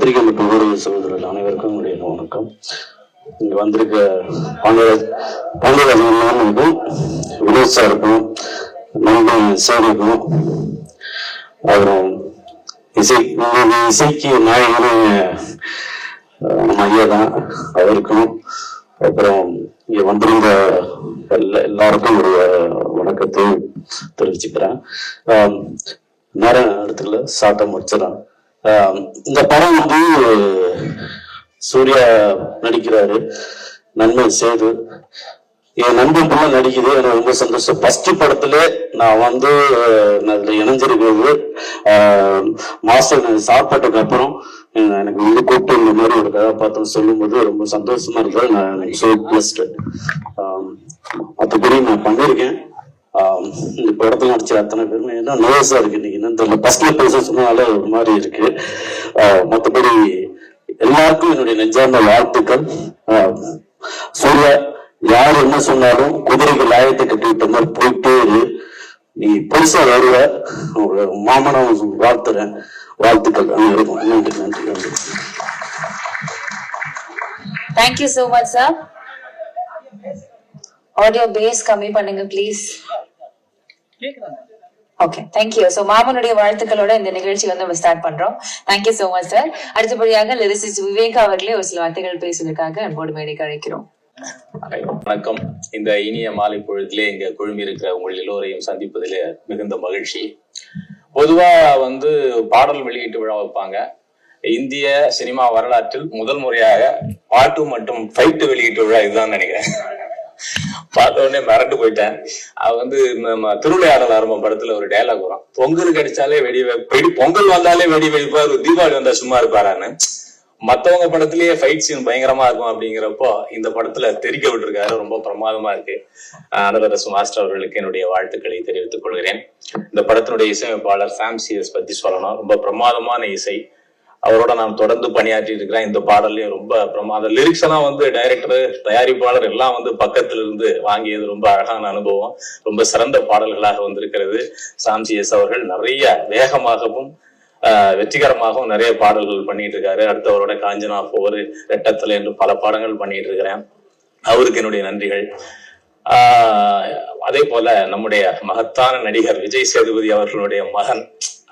பத்திரிகை மற்றும் ஊடக சகோதரர்கள் அனைவருக்கும் என்னுடைய வணக்கம். இங்க வந்திருக்க பாண்டியராஜனுக்கும் வினோத் சாருக்கும் நண்பன் சேவைக்கும் அப்புறம் இசைக்கு நாயகனே நம்ம ஐயா தான், அவருக்கும் அப்புறம் இங்க வந்திருந்த எல்லாருக்கும் ஒரு வணக்கத்தை தெரிவிச்சுக்கிறேன். நேரம் இடத்துல சாட்டம் முடிச்சிடறேன். இந்த படம் வந்து சூர்யா நடிக்கிறாரு, நண்பன் சேது என் நண்பன் போல நடிக்குது. எனக்கு ரொம்ப சந்தோஷம். ஃபர்ஸ்ட் படத்துல நான் வந்து அதுல இணைஞ்சிருக்கிறது மாஸ்டர் சாப்பிட்டதுக்கு அப்புறம் எனக்கு வந்து கூப்பிட்டு இந்த மாதிரி ஒரு கதாபாத்திரம் சொல்லும் போது ரொம்ப சந்தோஷமா இருக்கு. நான் சோ பிளஸ்டு. மற்றபடி நான் பண்ணிருக்கேன். இந்த படத்துல நடிச்ச அத்தனை பேருமே என்ன நர்வஸா இருக்கு இன்னைக்கு என்னன்னு தெரியல. ஃபர்ஸ்ட்ல பேச சொன்னால ஒரு மாதிரி இருக்கு. மற்றபடி எல்லாருக்கும் என்னுடைய நெஞ்சார்ந்த வாழ்த்துக்கள். சூர்யா யார் என்ன சொன்னாலும் குதிரைகள் ஆயத்தை கட்டிவிட்ட மாதிரி போயிட்டே இரு, நீ பெருசா வருவ. மாமனம் வாழ்த்துறேன். வாழ்த்துக்கள் அனைவருக்கும். நன்றி நன்றி நன்றி. Thank you so much sir. Audio bass கம்மி பண்ணுங்க ப்ளீஸ். Okay, thank you. சோ மாமனுடைய வாழ்த்துக்களோட இந்த நிகழ்ச்சி வந்து நம்ம ஸ்டார்ட் பண்றோம். Thank you so much sir. அடுத்தபடியாக லிரிசிஸ்ட் விவேக் அவர்களே ஒரு சில வார்த்தைகள் பேசுவதற்காக அன்போடு மேடைக்கு அழைக்கிறோம். வணக்கம். இந்த இனிய மாலை பொழுதிலே இங்க குழுமி இருக்கிற உங்கள் எல்லோரையும் சந்திப்பதிலே மிகுந்த மகிழ்ச்சி. பொதுவா வந்து பாடல் வெளியீட்டு விழா வைப்பாங்க. இந்திய சினிமா வரலாற்றில் முதல் முறையாக பாட்டு மற்றும் ஃபைட்டு வெளியீட்டு விழா இதுதான் நினைக்கிறேன். பார்த்த உடனே மிரண்டு போயிட்டேன். அது வந்து திருவிளையாடல் ஆரம்ப படத்துல ஒரு டைலாக் வரும், பொங்கல் கிடைச்சாலே பொங்கல் வந்தாலே வெடி வைப்பாரு, தீபாவளி வந்தா சும்மா இருப்பாரான்னு. மத்தவங்க படத்திலேயே ஃபைட் சீன் பயங்கரமா இருக்கும். அப்படிங்கிறப்போ இந்த படத்துல தெரிக்க விட்டுருக்காரு. ரொம்ப பிரமாதமா இருக்கு. அனலரசு மாஸ்டர் அவர்களுக்கு என்னுடைய வாழ்த்துக்களை தெரிவித்துக் கொள்கிறேன். இந்த படத்தினுடைய இசையமைப்பாளர் சாம் சிஎஸ் பத்தி சொல்லணும். ரொம்ப பிரமாதமான இசை. அவரோட நான் தொடர்ந்து பணியாற்றி இருக்கிறேன். இந்த பாடல்லையும் ரொம்ப பிரமாதம். லிரிக்ஸ் எல்லாம் வந்து டைரக்டர், தயாரிப்பாளர் எல்லாம் வந்து பக்கத்துல இருந்து வாங்கியது ரொம்ப அழகான அனுபவம். ரொம்ப சிறந்த பாடல்களாக வந்திருக்கிறது. சாம் சிஎஸ் அவர்கள் நிறைய வேகமாகவும் வெற்றிகரமாகவும் நிறைய பாடல்கள் பண்ணிட்டு இருக்காரு. அடுத்தவரோட காஞ்சனா போர், ரெட்டத்துல என்று பல பாடங்கள் பண்ணிட்டு இருக்கிறேன். அவருக்கு என்னுடைய நன்றிகள். அதே போல நம்முடைய மகத்தான நடிகர் விஜய் சேதுபதி அவர்களுடைய மகன்,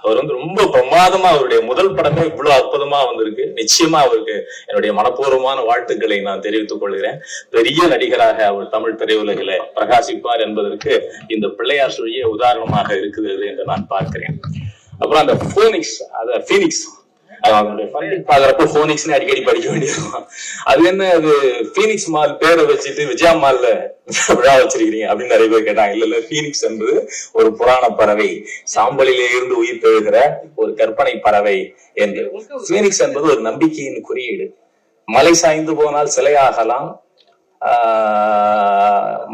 அவர் வந்து ரொம்ப பிரமாதமா, அவருடைய முதல் படமே இவ்வளவு அற்புதமா வந்திருக்கு. நிச்சயமா அவருக்கு என்னுடைய மனப்பூர்வமான வாழ்த்துக்களை நான் தெரிவித்துக் கொள்கிறேன். பெரிய நடிகராக அவர் தமிழ் திரையுலகில பிரகாசிப்பார் என்பதற்கு இந்த பிள்ளையார் சொல்லிய உதாரணமாக இருக்குது என்று நான் பார்க்கிறேன். அப்புறம் அந்த பீனிக்ஸ் பாக்குறப்ப போனிக்ஸ்னு அடிக்கடி படிக்க வேண்டியிருக்கும். அது என்ன, அது பீனிக்ஸ் மால் பேரை வச்சுட்டு விஜயா மால்ல விழா வச்சிருக்கீங்க அப்படின்னு நிறைய பேர் கேட்டாங்க. இல்ல பீனிக்ஸ் என்பது ஒரு புராண பறவை, சாம்பலிலே இருந்து உயிர் பெறுகிற ஒரு கற்பனை பறவை என்று. பீனிக்ஸ் என்பது ஒரு நம்பிக்கையின் குறியீடு. மலை சாய்ந்து போனால் சிலையாகலாம்,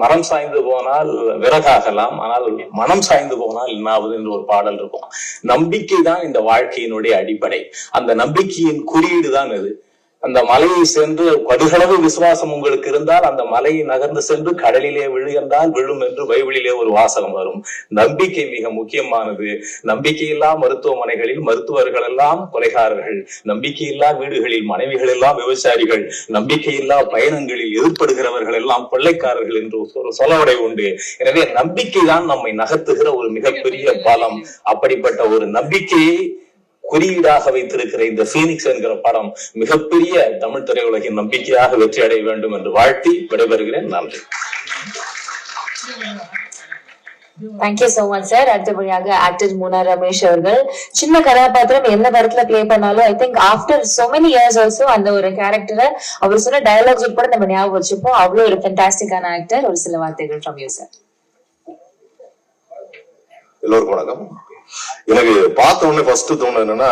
மரம் சாய்ந்து போனால் விறகாகலாம், ஆனால் மனம் சாய்ந்து போனால் என்னாவது என்று ஒரு பாடல் இருக்கும். நம்பிக்கை தான் இந்த வாழ்க்கையினுடைய அடிப்படை. அந்த நம்பிக்கையின் குறியீடு தான் இது. அந்த மலையை சென்று படுகளவு விசுவாசம் உங்களுக்கு இருந்தால் அந்த மலையை நகர்ந்து சென்று கடலிலே விழுகின்றால் விழும் என்று பைபிளிலே ஒரு வாசகம் வரும். நம்பிக்கை மிக முக்கியமானது. நம்பிக்கையில்லா மருத்துவமனைகளில் மருத்துவர்கள் எல்லாம் கொலைகாரர்கள், நம்பிக்கையில்லா வீடுகளில் மனைவிகள் எல்லாம் விவசாயிகள், நம்பிக்கையில்லா பயணங்களில் எதிர்ப்படுகிறவர்கள் எல்லாம் கொள்ளைக்காரர்கள் என்று ஒரு சொலவடை உண்டு. எனவே நம்பிக்கை தான் நம்மை நகர்த்துகிற ஒரு மிகப்பெரிய பலம். அப்படிப்பட்ட ஒரு நம்பிக்கையை குறியீடாக வைத்திருக்கிற இந்த பீனிக்ஸ் என்கிற படம் மிகப்பெரிய தமிழ் திரையுலகின் நம்பிக்கையாக வெற்றி அடைய வேண்டும் என்று வாழ்த்தி விடைபெறுகிறேன். நன்றி. Thank you so much sir. அடுத்தபடியாக ஆக்டர் மூனா ரமேஷ் அவர்கள். சின்ன கதாபாத்திரம் எந்த படத்துல பிளே பண்ணாலும் I think after so many years also அந்த ஒரு கேரக்டரை அவர் சொன்ன டயலாக்ஸ் உட்பட நம்ம ஞாபகம் வச்சுப்போம். அவ்வளவு ஒரு ஃபேண்டாஸ்டிக்கான ஆக்டர். ஒரு சில வார்த்தைகள் ஃப்ரம் யூ சார். எல்லோருக்கும் வணக்கம். எனக்கு பார்த்த உடனே ஃபர்ஸ்ட் தோணும் என்னன்னா,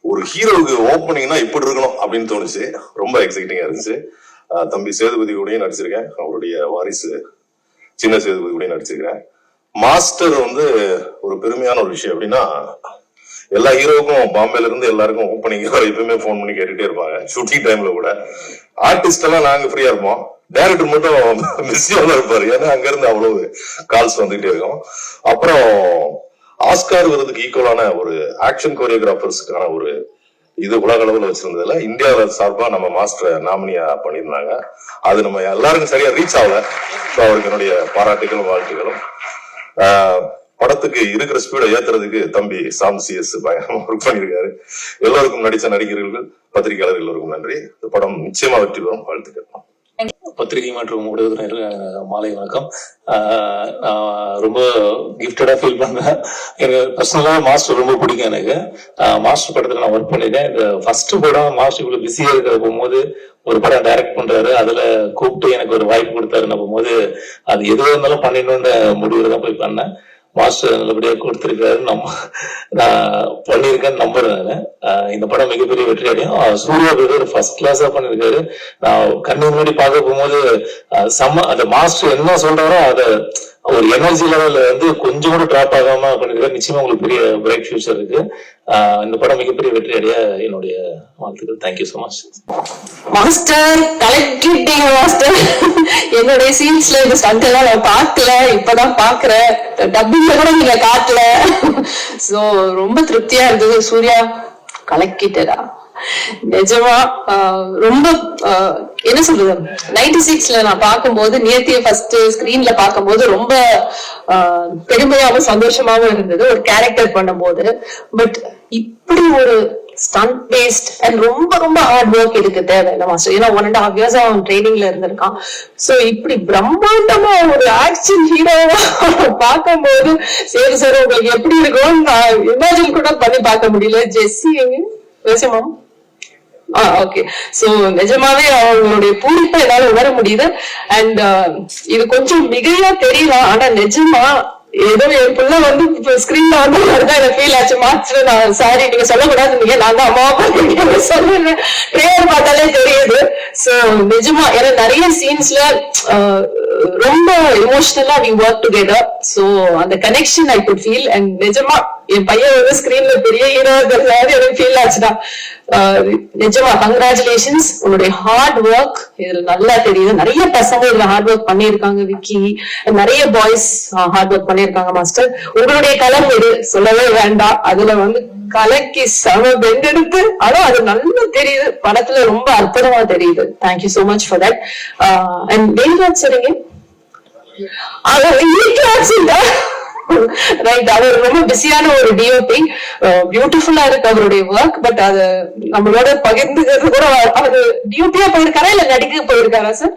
ஒரு ஹீரோவுக்கு ஓப்பனிங்னா இப்படி இருக்கணும் அப்படின்னு தோணுச்சு. ரொம்ப எக்ஸைட்டிங்கா இருந்துச்சு. தம்பி சேதுபதி கூடயும் நடிச்சிருக்கேன். அவருடைய வாரிசு சின்ன சேதுபதி கூடயும் நடிச்சிருக்கிறேன். மாஸ்டர் வந்து ஒரு பெருமையான ஒரு விஷயம். அப்படின்னா எல்லா ஹீரோவுக்கும் பாம்பேல இருந்து எல்லாருக்கும் ஓப்பனிங் எப்பவுமே போன் பண்ணி கேட்டுட்டே இருப்பாங்க. ஷூட்டிங் டைம்ல கூட ஆர்டிஸ்ட் எல்லாம் நாங்க ஃப்ரீயா இருப்போம், டைரக்டர் மட்டும் பிஸியா தான் இருப்பாரு. ஏன்னா அங்க இருந்து அவ்வளவு கால்ஸ் வந்துகிட்டே இருக்கும். அப்புறம் ஆஸ்கார் விருதுக்கு ஈக்குவலான ஒரு ஆக்ஷன் கோரியோகிராஃபர்ஸ்க்கான ஒரு இது உலக அளவில் வச்சிருந்ததுல இந்தியாவில் சார்பா நம்ம மாஸ்டர் நாமினியா பண்ணியிருந்தாங்க. அது நம்ம எல்லாருக்கும் சரியா ரீச் ஆகல. அவருக்கு என்னுடைய பாராட்டுகளும் வாழ்த்துக்களும். படத்துக்கு இருக்கிற ஸ்பீடை ஏத்துறதுக்கு தம்பி சாம் CS பயங்கரமா ஒர்க் பண்ணியிருக்காரு. எல்லோருக்கும் நடிச்ச நடிகர்கள், பத்திரிகையாளர் எல்லோருக்கும் நன்றி. இந்த படம் நிச்சயமா வெற்றி பெறும். வாழ்த்துக்கள். பத்திரிகை மற்றும் ஊடகத்தினர் மாலை வணக்கம். நான் ரொம்ப கிஃப்டடா ஃபீல் பண்றேன். எனக்கு பர்சனலா மாஸ்டர் ரொம்ப பிடிக்கும். எனக்கு மாஸ்டர் படத்துல நான் ஒர்க் பண்ணிட்டேன். இந்த ஃபர்ஸ்ட் படம் மாஸ்டர் இவ்வளவு பிஸியா இருக்கிற போகும்போது ஒரு படம் டைரக்ட் பண்றாரு, அதுல கூப்பிட்டு எனக்கு ஒரு வாய்ப்பு கொடுத்தாருன்னு போகும்போது அது எதுவாக இருந்தாலும் பண்ணிடணும்னு முடிவுல தான் போய் பண்ணேன். மாஸ்டர் நல்லபடியா கொடுத்திருக்காரு. நான் பண்ணியிருக்கேன்னு நம்புறேன். இந்த படம் மிகப்பெரிய வெற்றி அடையும். சூர்யா பிரதர் ஃபர்ஸ்ட் கிளாஸா பண்ணிருக்காரு. நான் கண்ணு முன்னாடி பார்க்க போகும்போது அந்த மாஸ்டர் என்ன சொல்றாரோ அத ஒரு எனர்ஜி லெவல்ல கொஞ்சம் கூட டிராப் ஆகாம பண்ணிருக்காரு. நிச்சயமா உங்களுக்கு பெரிய பிரைட் ஃபியூச்சர் இருக்கு. இந்த படம் மிகப்பெரிய வெற்றி அடைய என்னுடைய வாழ்த்துக்கள். Thank you so much. Master collecting master. என்னுடைய சீன்ஸ்ல இந்த ஸ்டண்ட் எல்லாம் நான் பார்க்கல, இப்பதான் பாக்குறேன். டப்பிங்ல கூட நீங்க காட்டல. சோ ரொம்ப திருப்தியா இருந்தது. சூர்யா கலக்கிட்டடா நிஜமா. ரொம்ப என்ன சொல்றது, 96ல நான் பார்க்கும்போது நியத்திய ஃபர்ஸ்ட் ஸ்கிரீன்ல பார்க்கும்போது ரொம்ப பெருமையாவும் சந்தோஷமாவும் இருந்தது ஒரு கேரக்டர் பண்ணும்போது. பட் இப்படி ஒரு ஸ்டண்ட் பேஸ்ட் அண்ட் ரொம்ப ரொம்ப ஹார்ட் ஒர்க் இதுக்கு தேவை மாஸ்டர். ஏன்னா 1.5 years அவன் ட்ரைனிங்ல இருந்திருக்கான். சோ இப்படி பிரம்மாண்டமா ஒரு ஆக்ஷன் ஹீரோவா பார்க்கும்போது சரி சார் உங்களுக்கு எப்படி இருக்கும் நான் இமேஜின் கூட பண்ணி பார்க்க முடியல. ஜெஸ்ஸி எங்க பேசுமா? ஓகே. சோ நிஜமாவே அவங்களுடைய பூரிப்பை என்னால உணர முடியுது. அண்ட் இது கொஞ்சம் மிகையா தெரியலாம், ஆனா நிஜமா ஏதோ என் பிள்ளை ஸ்கிரீன்ல எனக்கு ஃபீல் ஆச்சு. மாஸ்டர் நான் சாரி நீங்க சொல்லக்கூடாது, நான் தான் அம்மா சொல்லுங்க. ட்ரெய்லர் பார்த்தாலே தெரியுது. சோ நிஜமா ஏன்னா நிறைய சீன்ஸ்ல ரொம்ப எமோஷனலா வி ஒர்க் டுகெதர். சோ அந்த connection I could feel. And நிஜமா என் பையன் ஸ்கிரீன்ல பெரிய ஹீரோ எனக்கு ஃபீல் ஆச்சுதான். நிஜமா கங்க்ராச்சுலேஷன்ஸ். உன்னுடைய ஹார்ட் ஒர்க் இதுல நல்லா தெரியுது. நிறைய பசங்க இதுல ஹார்ட் ஒர்க் பண்ணிருக்காங்க. விக்கி நிறைய பாய்ஸ் ஹார்ட் ஒர்க் பண்ணிருக்காங்க. மாஸ்டர் உங்களுடைய களம் இது சொல்லவே வேண்டாம். அதுல கலக்கி செம பெண்டெடுத்து, ஆனா அது நல்லா தெரியுது படத்துல, ரொம்ப அற்புதமா தெரியுது. Thank you so much for that. And Velraj சரிங்க ரைட். அவர் ரொம்ப பிஸியான ஒரு டிஓபி. பியூட்டிஃபுல்லா இருக்கு அவருடைய ஒர்க். பட் அது நம்மளோட பகிர்ந்துக்கிறது கூட. அவரு டிஓபியா போயிருக்காரா இல்ல நடிக்க போயிருக்காரா சார்?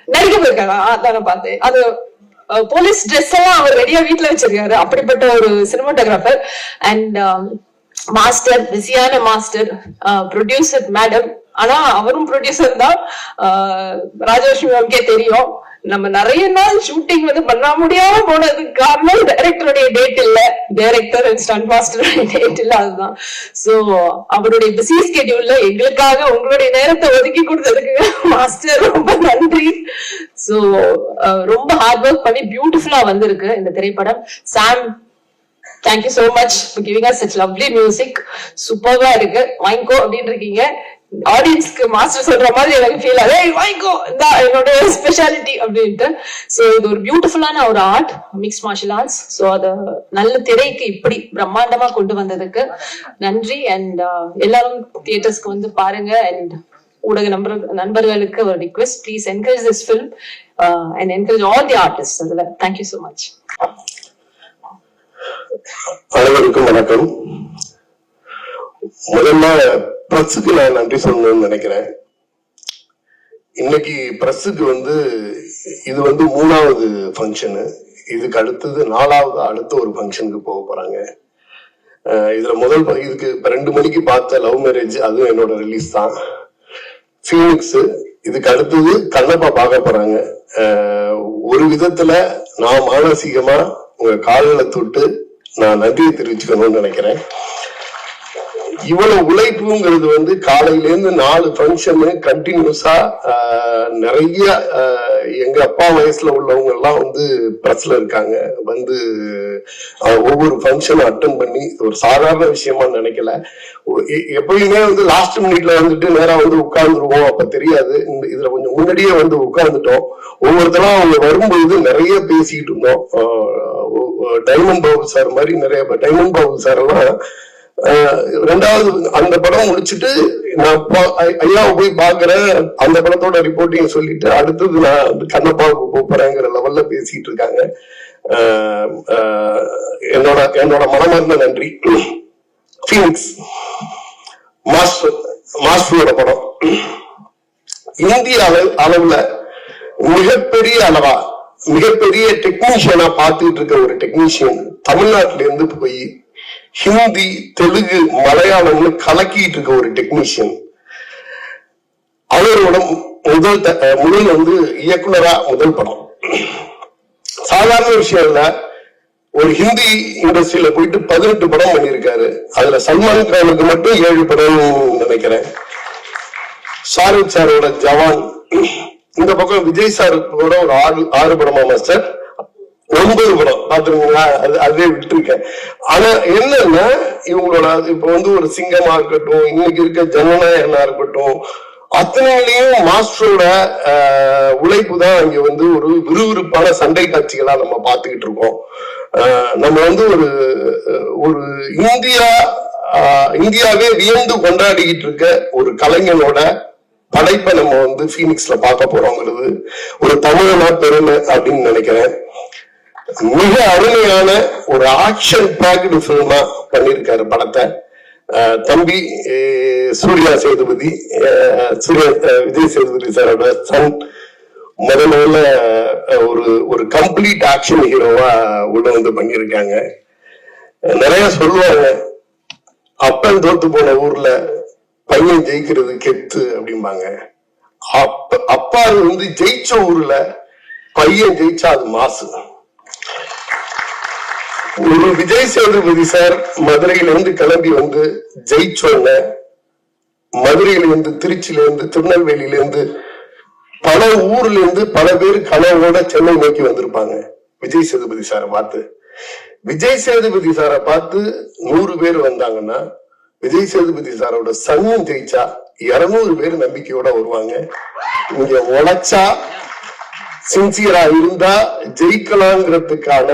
நடிக்க போயிருக்காரா? அதான பார்த்தேன். அது போலீஸ் ட்ரெஸ் எல்லாம் அவர் ரெடியா வீட்டுல வச்சிருக்காரு. அப்படிப்பட்ட ஒரு சினிமாட்டோகிராஃபர். அண்ட் மாஸ்டர் பிஸியான மாஸ்டர். ப்ரொடியூசர் மேடம், ஆனா அவரும் ப்ரொடியூசர் தான். ராஜலட்சுமி மேம்கே தெரியும். நம்ம நிறைய நாள் ஷூட்டிங் பண்ண முடியாம போனதுக்கு காரணம் டைரக்டருடைய டேட் இல்ல, டைரக்டர் அண்ட் ஸ்டண்ட் மாஸ்டருடைய டேட் இல்ல. அதுதான். சோ அவருடைய பிஸி ஸ்கெட்யூல்ல எங்களுக்காக உங்களுடைய நேரத்தை ஒதுக்கி கொடுத்ததுக்கு மாஸ்டர் ரொம்ப நன்றி. சோ ரொம்ப ஹார்ட் ஒர்க் பண்ணி பியூட்டிஃபுல்லா வந்திருக்கு இந்த திரைப்படம். சாம் thank you so much for giving us such lovely music. சூப்பர்வா இருக்கு. வாங்கிக்கோ அப்படின்னு இருக்கீங்க. ஆடியன்ஸ்க்கு மாஸ்டர் சொல்ற மாதிரி எனக்கு ஃபீல் ஆகுது. வாங்கிக்கோ இதான் என்னோட ஸ்பெஷாலிட்டி அப்படின்ட்டு. சோ இது ஒரு பியூட்டிஃபுல்லான ஒரு art, mix martial arts. So அத நல்ல திரைக்கு இப்படி பிரம்மாண்டமா கொண்டு வந்ததுக்கு நன்றி. அண்ட் எல்லாரும் தியேட்டர்ஸ்க்கு பாருங்க. அண்ட் ஊடக நண்பர்களுக்கு ஒரு request, please encourage this film and encourage all the artist. அதுல தேங்க்யூ சோ மச். அனைவருக்கும் வணக்கம். முதல்ல பிரஸுக்கு நான் நன்றி சொல்லணும்னு நினைக்கிறேன். இன்னைக்கு பிரஸுக்கு இது 3வது ஃபங்க்ஷனு. இதுக்கு அடுத்தது 4வது அடுத்த ஒரு ஃபங்க்ஷனுக்கு போக போறாங்க. இதுல இதுக்கு 2 மணிக்கு பார்த்த லவ் மேரேஜ், அதுவும் என்னோட ரிலீஸ் தான். ஃபீனிக்ஸ், இதுக்கு அடுத்தது கண்ணப்பா பார்க்க போறாங்க. ஒரு விதத்துல நான் மானசீகமா உங்க கால்களை தொட்டு நான் நன்றியை தெரிவிச்சுக்கணும்னு நினைக்கிறேன். இவ்வளவு உழைப்புங்கிறது காலையில இருந்து 4 ஃபங்க்ஷனு கண்டினியூஸா நிறைய எங்க அப்பா வயசுல உள்ளவங்க எல்லாம் பிரஸ்ல இருக்காங்க. ஒவ்வொரு ஃபங்க்ஷனும் அட்டன் பண்ணி ஒரு சாதாரண விஷயமா நினைக்கல. எப்பயுமே லாஸ்ட் மினிட்ல நேரா உட்கார்ந்துருவோம், அப்ப தெரியாது. இதுல கொஞ்சம் முன்னாடியே உட்கார்ந்துட்டோம். ஒவ்வொருத்தரும் அவங்க வரும்போது நிறைய பேசிக்கிட்டு இருந்தோம். டைமண்ட் பாபு சார் மாதிரி நிறைய டைமண்ட் பாபு சார் எல்லாம் ரெண்டாவது அந்த படம் முடிச்சுட்டு நான் ஐயாவை போய் பாக்குறேன், அந்த படத்தோட ரிப்போர்ட்டிங் சொல்லிட்டு அடுத்தது நான் வந்து கண்ணப்பாவுக்கு போறேங்கிற லெவல்ல பேசிட்டு இருக்காங்க. என்னோட மனமார்ந்த நன்றி. ஃபீனிக்ஸ் மாஸ்டரோட படம் இந்திய அளவுல மிகப்பெரிய டெக்னீஷியனா பார்த்துட்டு இருக்க ஒரு டெக்னீஷியன் தமிழ்நாட்டில இருந்து போய் ஹிந்தி, தெலுங்கு, மலையாளம்னு கலக்கிட்டு இருக்க ஒரு டெக்னீஷியன். அவரோட முதல் வந்து இயக்குனரா முதல் படம். சாதாரண விஷயம் இல்ல. ஒரு ஹிந்தி இண்டஸ்ட்ரியில போயிட்டு 18 படம் பண்ணியிருக்காரு. அதுல சல்மான் கானுக்கு மட்டும் 7 படம் நினைக்கிறேன். ஷாருக் சாரோட ஜவான், இந்த பக்கம் விஜய் சாரோட ஒரு 6 படமா மாஸ்டர், 9 படம் பாத்துருங்களா? அதே விட்டுருக்கேன். ஆனா என்னன்னா இவங்களோட இப்ப வந்து ஒரு சிங்கமா இருக்கட்டும், இன்னைக்கு இருக்க ஜனநாயகனா இருக்கட்டும், அத்தனையிலையும் மாஸ்டரோட உழைப்பு தான் இங்க வந்து ஒரு விறுவிறுப்பான சண்டை காட்சிகளா நம்ம பார்த்துக்கிட்டு இருக்கோம். நம்ம வந்து ஒரு இந்தியாவே வியந்து கொண்டாடிக்கிட்டு இருக்க ஒரு கலைஞனோட படைப்பை நம்ம வந்து ஃபீனிக்ஸ்ல பார்க்க போறோங்கிறது ஒரு தமிழனா பெருமை அப்படின்னு நினைக்கிறேன். மிக அருமையான ஒரு ஆக்ஷன் பேக்டு பிலிமா பண்ணியிருக்காரு படத்தை தம்பி சூர்யா சேதுபதி, விஜய் சேதுபதி சாரோட சன். முதல்ல ஒரு கம்ப்ளீட் ஆக்ஷன் ஹீரோவா உள்ள வந்து பண்ணியிருக்காங்க. நிறைய சொல்லுவாங்க, அப்பன் தோத்து போன ஊர்ல பையன் ஜெயிக்கிறது கெத்து அப்படிம்பாங்க. அப்பா வந்து ஜெயிச்ச ஊர்ல பையன் ஜெயிச்சா அது மாசு. ஒரு விஜய் சேதுபதி சார் மதுரையில இருந்து கிளம்பி வந்து ஜெயிச்சோன்ன, மதுரையில இருந்து, திருச்சியில இருந்து, திருநெல்வேலியில இருந்து, பல ஊர்ல இருந்து பல பேர் கனவோட சென்னை நோக்கி வந்திருப்பாங்க விஜய் சேதுபதி சாரை பார்த்து. விஜய் சேதுபதி சாரை பார்த்து 100 பேர் வந்தாங்கன்னா விஜய் சேதுபதி சாரோட சன்னும் ஜெயிச்சா 200 பேர் நம்பிக்கையோட வருவாங்க. இங்க உழைச்சா, சின்சியரா இருந்தா ஜெயிக்கலாங்கிறதுக்கான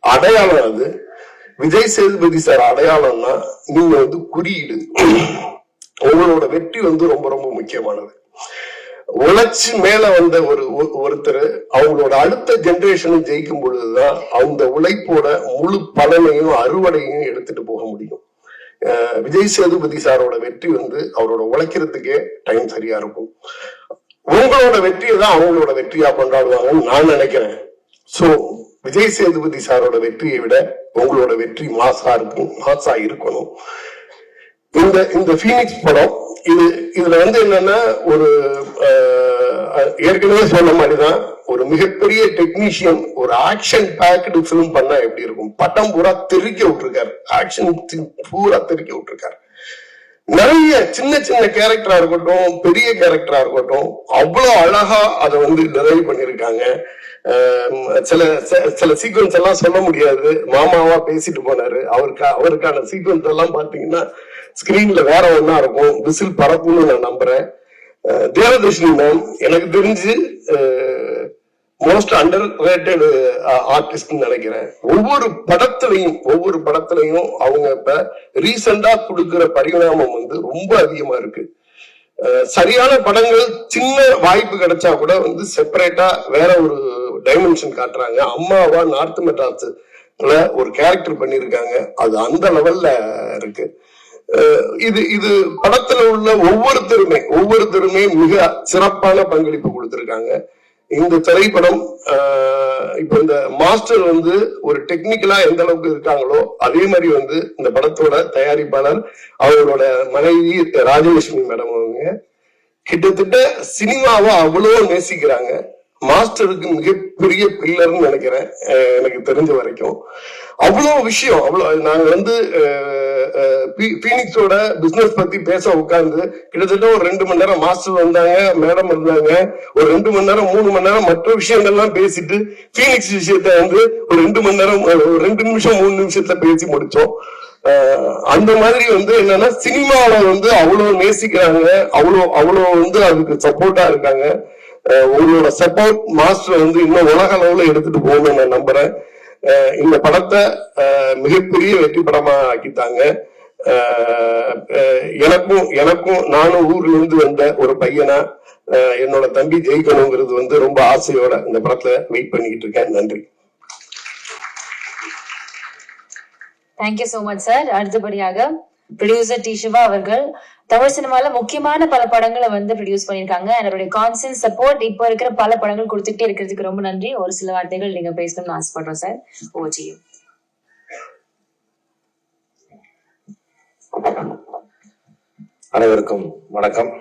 அடையாளம் அது. விஜய் சேதுபதி சார் அடையாளம்னா நீங்க வந்து குறியீடு. உங்களோட வெற்றி வந்து ரொம்ப ரொம்ப முக்கியமானது. உழைச்சு மேல வந்த ஒருத்தர் அவங்களோட அடுத்த ஜெனரேஷனும் ஜெயிக்கும் பொழுதுதான் அந்த உழைப்போட முழு பலனையும் அறுவடையும் எடுத்துட்டு போக முடியும். விஜய் சேதுபதி சாரோட வெற்றி வந்து அவரோட உழைக்கிறதுக்கே டைம் சரியா இருக்கும். உங்களோட வெற்றியை தான் அவங்களோட வெற்றியா கொண்டாடுவாங்கன்னு நான் நினைக்கிறேன். சோ விஜய் சேதுபதி சாரோட வெற்றியை விட உங்களோட வெற்றி மாசா இருக்கணும். இந்த ஃபீனிக்ஸ் படம் இதுல வந்து என்னன்னா ஒரு ஏற்கனவே சொன்ன மாதிரிதான் ஒரு மிகப்பெரிய டெக்னீஷியன் ஒரு ஆக்ஷன் பேக்டு பிலிம் பண்ணா எப்படி இருக்கும். பட்டம் பூரா தெறிக்க விட்டுருக்காரு, ஆக்ஷன் பூரா தெறிக்க விட்டுருக்காரு. நிறைய சின்ன சின்ன கேரக்டரா இருக்கட்டும், பெரிய கேரக்டரா இருக்கட்டும், அவ்வளவு அழகா அதை வந்து டிரைவ் பண்ணிருக்காங்க. சில சீக்வன்ஸ் எல்லாம் சொல்ல முடியாது, மாமாவா பேசிட்டு போனாரு. அவருக்கான சீக்வன்ஸ் எல்லாம் பாத்தீங்கன்னா ஸ்கிரீன்ல வேற ஒன்னா இருக்கும், விசில் பறக்கும்னு நான் நம்புறேன். தேவதர்ஷினி மேம் எனக்கு தெரிஞ்சு மோஸ்ட் அண்டர் ரேட்டட் ஆர்டிஸ்ட் நினைக்கிறேன். ஒவ்வொரு படத்திலையும் அவங்க இப்ப ரீசெண்டா கொடுக்கிற பரிணாமம் வந்து ரொம்ப அதிகமா இருக்கு. சரியான படங்கள் சின்ன வாய்ப்பு கிடைச்சா கூட வந்து செப்பரேட்டா வேற ஒரு டைமென்ஷன் காட்டுறாங்க. அம்மாவா நார்த் மெட்ராஸ்ல ஒரு கேரக்டர் பண்ணிருக்காங்க, அது அந்த லெவல்ல இருக்கு. இது படத்துல உள்ள ஒவ்வொருத்தருமே மிக சிறப்பான பங்களிப்பு கொடுத்திருக்காங்க. இந்த திரைப்படம் இப்ப இந்த மாஸ்டர் வந்து ஒரு டெக்னிக்கலா எந்த அளவுக்கு இருக்காங்களோ அதே மாதிரி வந்து இந்த படத்தோட தயாரிப்பாளர் அவங்களோட மனைவி ராஜலட்சுமி மேடம் அவங்க கிட்டத்தட்ட சினிமாவை அவ்வளவு நேசிக்கிறாங்க. மாஸ்டருக்கு மிகப்பெரிய பில்லர்னு நினைக்கிறேன் எனக்கு தெரிஞ்ச வரைக்கும். அவ்வளவு விஷயம் நாங்க வந்து பீனிக்ஸோட பிசினஸ் பத்தி பேச உட்கார்ந்து கிட்டத்தட்ட ஒரு 2 மணி நேரம் மாஸ்டர் வந்தாங்க, மேடம் இருந்தாங்க, ஒரு 2 மணி நேரம் 3 மணி நேரம் மற்ற விஷயங்கள்லாம் பேசிட்டு பீனிக்ஸ் விஷயத்த வந்து ஒரு 2 மணி நேரம் 2 நிமிஷம் 3 நிமிஷத்துல பேசி முடிச்சோம். அந்த மாதிரி வந்து என்னன்னா சினிமாவை வந்து அவ்வளவு நேசிக்கிறாங்க, அவ்வளவு வந்து அதுக்கு சப்போர்ட்டா இருக்காங்க. உங்களோட சப்போர்ட் மாஸ்டர் வந்து இன்னும் உலக அளவுல எடுத்துட்டு போகணும்னு நான் நம்புறேன். இந்த படத்தை மிகப்பெரிய வெற்றி படமா ஆக்கிட்டாங்க. எனக்கும் நானும் ஊர்ல இருந்து வந்த ஒரு பையனா என்னோட தம்பி ஜெயிக்கணுங்கிறது வந்து ரொம்ப ஆசையோட இந்த படத்துல வெயிட் பண்ணிக்கிட்டு இருக்கேன். நன்றி. Thank you so much sir. அடுத்தபடியாக ப்ரொடியூசர் டி சிவா அவர்கள் தமிழ் சினிமால முக்கியமான பல படங்களை வந்து ப்ரொடியூஸ் பண்ணிருக்காங்க. அவருடைய கான்ஸ்டன்ட் சப்போர்ட் இப்போ இருக்கிற பல படங்கள் கொடுத்துட்டே இருக்கிறதுக்கு ரொம்ப நன்றி. ஒரு சில வார்த்தைகள் நீங்க பேசணும்னு ஆசைப்படுறோம் சார். Over to you. அனைவருக்கும் வணக்கம்.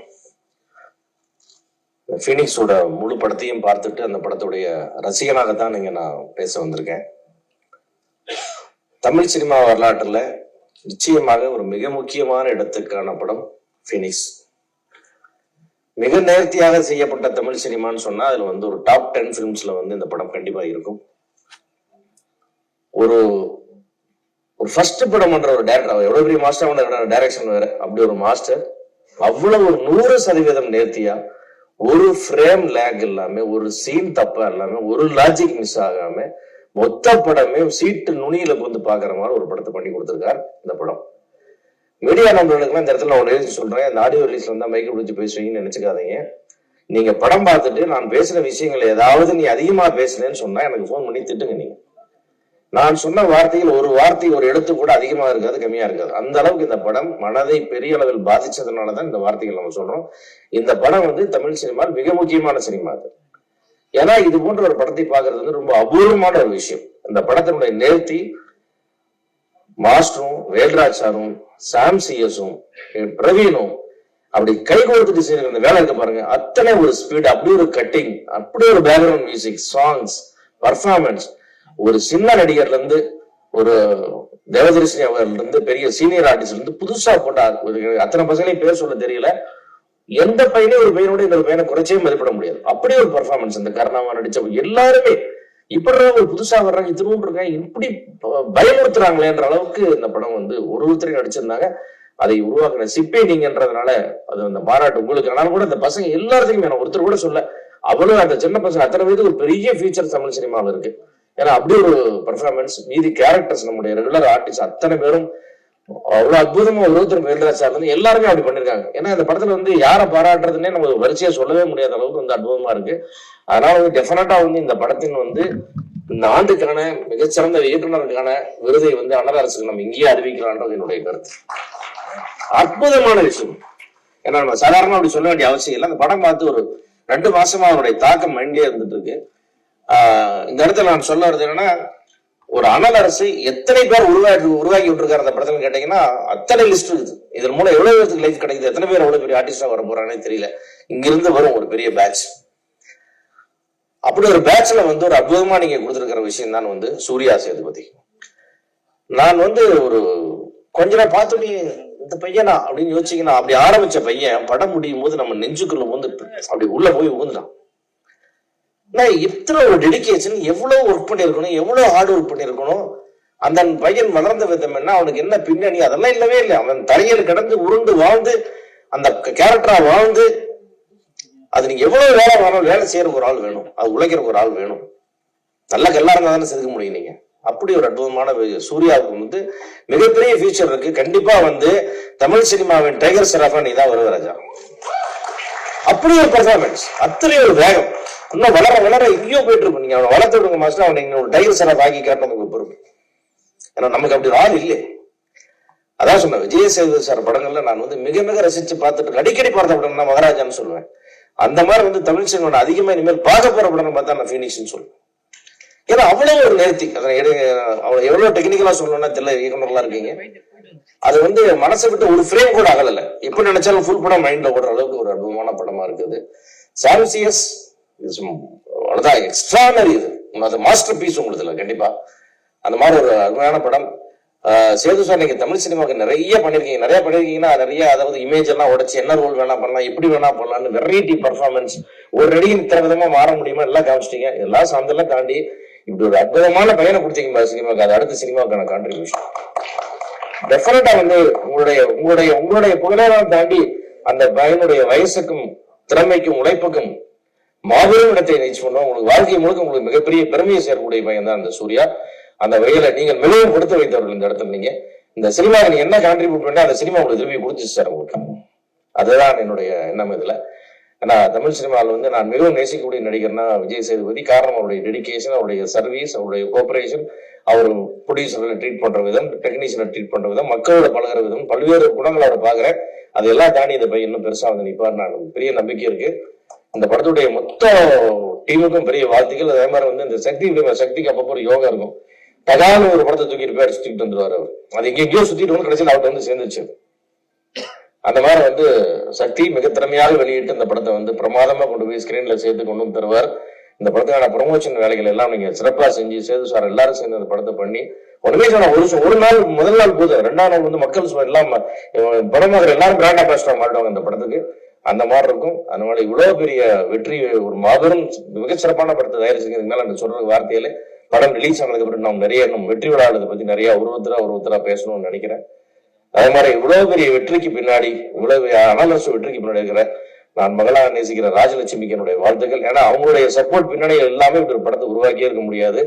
ஃபீனிக்ஸோட முழு படத்தையும் பார்த்துட்டு அந்த படத்துடைய ரசிகனாகத்தான் இங்க நான் பேச வந்திருக்கேன். தமிழ் சினிமா வரலாற்றுல நிச்சயமாக ஒரு மிக முக்கியமான இடத்துக்கான படம் ஃபீனிக்ஸ். மிக நேர்த்தியாக செய்யப்பட்ட தமிழ் சினிமான்னு சொன்னா அதுல வந்து ஒரு டாப் 10 ஃபிலிம்ஸ்ல வந்து இந்த படம் கண்டிப்பா இருக்கும். ஒரு ஃபர்ஸ்ட் படம் பண்ற ஒரு டைரக்டர், எவ்வளவு பெரிய மாஸ்டர், டைரக்ஷன் வேற, அப்படி ஒரு மாஸ்டர் அவ்வளவு ஒரு 100% நேர்த்தியா, ஒரு ஃப்ரேம் லேக் இல்லாம, ஒரு சீன் தப்பா இல்லாம, ஒரு லாஜிக் மிஸ் ஆகாம மொத்த படமே சீட்டு நுனியில வந்து பாக்குற மாதிரி ஒரு படத்தை பண்ணி கொடுத்திருக்காரு இந்த படம். மீடியா நண்பர்களுக்கு இந்த இடத்துல நான் எழுதி சொல்றேன், இந்த ஆடியோ ரிலீஸ்ல இருந்தா மைக்கு பிடிச்சி பேசுவீங்கன்னு நினைச்சுக்காதீங்க. நீங்க படம் பார்த்துட்டு நான் பேசுற விஷயங்கள் ஏதாவது நீ அதிகமா பேசுனேன்னு சொன்னா எனக்கு போன் பண்ணி திட்டுங்க. நீங்க நான் சொன்ன வார்த்தையில் ஒரு வார்த்தை ஒரு எழுத்து கூட அதிகமா இருக்காது, கம்மியா இருக்காது. அந்த அளவுக்கு இந்த படம் மனதை பெரிய அளவில் பாதிச்சதுனாலதான் இந்த வார்த்தைகள் நம்ம சொல்றோம். இந்த படம் வந்து தமிழ் சினிமாவில் மிக முக்கியமான சினிமா அது. ஏன்னா இது போன்ற ஒரு படத்தை பார்க்கறது வந்து ரொம்ப அபூர்வமான ஒரு விஷயம். இந்த படத்தினுடைய நேர்த்தி மாஸ்டரும் வேல்ராஜ் சாரும் சாம் சிஎஸும் பிரவீனும் அப்படி கை கொடுத்துட்டு செய்யற அந்த வேலை இருக்க பாருங்க. அத்தனை ஒரு ஸ்பீட், அப்படி ஒரு கட்டிங், அப்படி ஒரு பேக்ரவுண்ட் மியூசிக், சாங்ஸ், பர்ஃபார்மன்ஸ், ஒரு சின்ன நடிகர்ல இருந்து ஒரு தேவதரிசி அவர்ல இருந்து பெரிய சீனியர் ஆர்டிஸ்ட்ல இருந்து புதுசா போட்ட அத்தனை பசங்களையும் பேர் சொல்ல தெரியல. எந்த பையனையும் ஒரு பையனோட இந்த பையனை குறைச்சே மதிப்பிட முடியாது. அப்படியே ஒரு பர்ஃபார்மன்ஸ். இந்த கருணாவா நடிச்ச எல்லாருமே இப்படி ஒரு புதுசா வர்றாங்க, திரும்ப இருக்காங்க, இப்படி பயமுறுத்துறாங்களேன்ற அளவுக்கு இந்த படம் வந்து ஒருத்தரையும் நடிச்சிருந்தாங்க. அதை உருவாக்குன சிப்பே நீங்கன்றதுனால அது அந்த பாராட்டு உங்களுக்கு. ஆனாலும் கூட இந்த பசங்க எல்லாத்துக்குமே நான் ஒருத்தர் கூட சொல்ல, அவ்வளவு அந்த சின்ன பசங்க அத்தனை பேருக்கு ஒரு பெரிய ஃபீச்சர் தமிழ் சினிமாவில் இருக்கு. ஏன்னா அப்படி ஒரு பெர்ஃபார்மன்ஸ். மீதி கேரக்டர்ஸ் நம்முடைய ரெகுலர் ஆர்டிஸ்ட் அத்தனை பேரும் அவ்வளவு அற்புதமா ஒருத்தர் வேல்ராஜ் சார் வந்து எல்லாருமே அப்படி பண்ணிருக்காங்க. ஏன்னா இந்த படத்துல வந்து யாரை பாராட்டுறதுன்னே நம்ம வரிசையா சொல்லவே முடியாத அளவுக்கு வந்து அற்புதமா இருக்கு. அதனால வந்து டெஃபினட்டா வந்து இந்த படத்தின் வந்து இந்த ஆண்டுக்கான மிகச்சிறந்த இயக்குநருக்கான விருதை வந்து அண்ணல் அரசுக்கு நம்ம இங்கேயே அறிவிக்கலான்றது என்னுடைய கருத்து. அற்புதமான விஷயம். ஏன்னா நம்ம சாதாரணமா அப்படி சொல்ல வேண்டிய அவசியம் இல்லை. அந்த படம் பார்த்து ஒரு 2 மாசமா அவருடைய தாக்கம் மைண்ட்லயே இருந்துட்டு இருக்கு. இந்த இடத்துல நான் சொல்ல வருது என்னன்னா, ஒரு அனல் அரசு எத்தனை பேர் உருவாக்கி விட்டுருக்காரு அந்த படத்துல கேட்டீங்கன்னா அத்தனை லிஸ்ட் இருக்குது. இதன் மூலம் எவ்வளவு பேருக்கு லைஃப் கிடைக்குது, எத்தனை பேர் எவ்வளவு பெரிய ஆர்டிஸ்டா வர போறாங்கன்னு தெரியல. இங்கிருந்து வரும் ஒரு பெரிய பேட்ச். அப்படி ஒரு பேட்ச்ல வந்து ஒரு அற்புதமா நீங்க கொடுத்துருக்கிற விஷயம் தான் வந்து சூர்யா சேதுபதி. நான் வந்து ஒரு கொஞ்ச நேரம் பார்த்துட்டு இந்த பையனா அப்படின்னு யோசிச்சீங்கன்னா, அப்படி ஆரம்பிச்ச பையன் படம் முடியும் போது நம்ம நெஞ்சுக்குள்ள வந்து அப்படி உள்ள போய் ஊந்துட்டான். இத்தனை ஒரு டெடிகேஷன், எவ்வளவு ஒர்க் பண்ணிருக்கணும், எவ்வளவு ஹார்ட் ஒர்க் பண்ணிருக்கணும். அந்த பையன் வளர்ந்த விதம் என்ன, அவனுக்கு என்ன பின்னணி, அதெல்லாம் இல்லவே இல்லை. அவன் தரையில் கிடந்து உருண்டு வாழ்ந்து அந்த கேரக்டரா வாழ்ந்து, அது நீங்க எவ்வளவு வேலை வேணும், வேலை செய்யறதுக்கு ஒரு ஆள் வேணும், அது உழைக்கிறதுக்கு ஒரு ஆள் வேணும். நல்லா எல்லாரும் தானே செதுக்க முடியும் நீங்க. அப்படி ஒரு அற்புதமான சூர்யாவுக்கு வந்து மிகப்பெரிய ஃபியூச்சர் இருக்கு. கண்டிப்பா வந்து தமிழ் சினிமாவின் டைகர் ஷெராஃபா நீ தான் வருவ ராஜா. அப்படி ஒரு பெர்ஃபார்மன்ஸ், அத்தனை ஒரு வேகம், இன்னும் வளர வளர எங்கேயோ போயிட்டு இருக்கும். நீங்க அவனை வளர்த்து விடுங்க மாஸ்டர், அவனை ஒரு டைகர் ஷெராஃப் ஆக்கி காட்டணும் பொறுப்பு. ஏன்னா நமக்கு அப்படி ஒரு ஆள் இல்லை. அதான் சொன்னேன், விஜய் சேதுபதி சார் படங்கள்ல நான் வந்து மிக மிக ரசிச்சு பார்த்துட்டு அடிக்கடி பார்த்த படம் நான் மகாராஜான்னு சொல்லுவேன். அந்த மாதிரி வந்து தமிழ் சினிமா அதிகமா இனிமேல் பார்க்க போற படம் பார்த்தா நான் ஃபீனிக்ஸ்ன்னு சொல்லுவேன். ஏன்னா அவ்வளவு ஒரு நேர்த்தி. அவ்வளவு எவ்வளவு டெக்னிக்கலா சொல்லணும்னா தெரியல, இயக்குனர்லாம் இருக்கீங்க. அது வந்து மனசை விட்டு ஒரு ஃப்ரேம் கூட அகலல. எப்ப நினைச்சாலும் ஃபுல் படம் மைண்ட்ல ஓடுற அளவுக்கு ஒரு அற்புதமான படமா இருக்குது. சாம் சிஎஸ் அவ்வளவுதான் எக்ஸ்ட்ரானரி. இது மாஸ்டர் பீஸ் உங்களுக்கு கண்டிப்பா. அந்த மாதிரி ஒரு அருமையான படம். சேது சார் நீங்க தமிழ் சினிமாவுக்கு நிறைய பண்ணிருக்கீங்கன்னா நிறைய, அதாவது இமேஜ் எல்லாம் உடைச்சு என்ன ரோல் வேணா பண்ணலாம், எப்படி வேணா பண்ணலாம்னு வெரைட்டி பர்ஃபார்மன்ஸ், ஒரு நடிகை இத்தனை விதமா மாற முடியுமா எல்லாம் காமிச்சிட்டீங்க. எல்லாம் சார்ந்தெல்லாம் தாண்டி இப்படி ஒரு அற்புதமான பையனை கொடுத்தீங்க சினிமாவுக்கு. அது அடுத்த சினிமாவுக்கான கான்ட்ரிபியூஷன் டெஃபினட்டா வந்து உங்களுடைய புகழெல்லாம் தாண்டி அந்த பையனுடைய வயசுக்கும் திறமைக்கும் உழைப்புக்கும் மாபெரும் இடத்தை ரீச் பண்ணுவோம். உங்களுக்கு வாழ்க்கை முழுக்க உங்களுக்கு மிகப்பெரிய பெருமையை சேர்க்கக்கூடிய பையன் தான் அந்த சூர்யா. அந்த வகையில நீங்கள் மிகவும் கொடுத்து வைத்தவர்கள் இந்த இடத்துல. இந்த சினிமாவுக்கு நீங்க என்ன கான்ட்ரிபியூட் பண்ணா அந்த சினிமா உங்களுக்கு திரும்பி கொடுத்துச்சு சார் உங்களுக்கு. அதுதான் என்னுடைய எண்ணம் இதுல. ஏன்னா தமிழ் சினிமாவில் வந்து நான் மிகவும் நேசிக்கக்கூடிய நடிகர்னா விஜய் சேதுபதி. காரணம் அவருடைய டெடிகேஷன், அவருடைய சர்வீஸ், அவருடைய கோஆபரேஷன், அவர் ப்ரொடியூசர்களை ட்ரீட் பண்ற விதம், டெக்னீஷியனை ட்ரீட் பண்ற விதம், மக்களோட பழகிற விதம், பல்வேறு குணங்களை அவர் பாக்குறேன். அதெல்லாம் தாண்டி இந்த பையன் இன்னும் பெருசா வந்து நிப்பார். நான் பெரிய நம்பிக்கை இருக்கு. அந்த படத்துடைய மொத்த டீமுக்கும் பெரிய வாழ்த்துக்கள். அதே மாதிரி வந்து இந்த சக்திக்கு அப்பப்போ ஒரு யோகா இருக்கும். தகால ஒரு படத்தை தூக்கிட்டு போய் சுத்திட்டு வந்துருவாரு அவர். அது எங்கேயோ சுத்திட்டு வந்து கடைசியில் அவர்கிட்ட வந்து சேர்ந்துச்சு. அந்த மாதிரி வந்து சக்தி மிக திறமையாக வெளியிட்டு இந்த படத்தை வந்து பிரமாதமா கொண்டு போய் ஸ்கிரீன்ல சேர்த்து கொண்டு வந்து தருவார். இந்த படத்துக்கான ப்ரொமோஷன் வேலைகள் எல்லாம் நீங்க சிறப்பா செஞ்சு சேது சார் எல்லாரும் சேர்ந்து அந்த படத்தை பண்ணி ஒண்ணுமே சொன்ன ஒரு நாள் முதல் நாள் போதும், 2ஆம் நாள் வந்து மக்கள் எல்லாம் படமாக எல்லாரும் பிராண்ட் அம்பாசிடர் மாட்டுவாங்க அந்த படத்துக்கு. அந்த மாதிரி இருக்கும். அதனால இவ்வளவு பெரிய வெற்றி, ஒரு மாபெரும் மிகச்சிறப்பான படத்தை தயாரிச்சிருக்கிறதுக்கு மேல அந்த சொல்ற வார்த்தையில படம் ரிலீஸ் ஆனதுக்கு அப்புறம் நாம் நிறைய வெற்றி விழாவை பத்தி நிறைய ஒருத்தரா பேசணும்னு நினைக்கிறேன். அதே மாதிரி இவ்வளவு பெரிய வெற்றிக்கு பின்னாடி, இவ்வளவு அனாலஸ் வெற்றிக்கு பின்னாடி இருக்கிற நான் மகளா நேசிக்கிற ராஜலட்சுமிக்கு என்னுடைய வாழ்த்துக்கள். ஏன்னா அவங்களுடைய சப்போர்ட் பின்னாடி எல்லாமே ஒரு படத்தை உருவாக்கியே இருக்க முடியாது.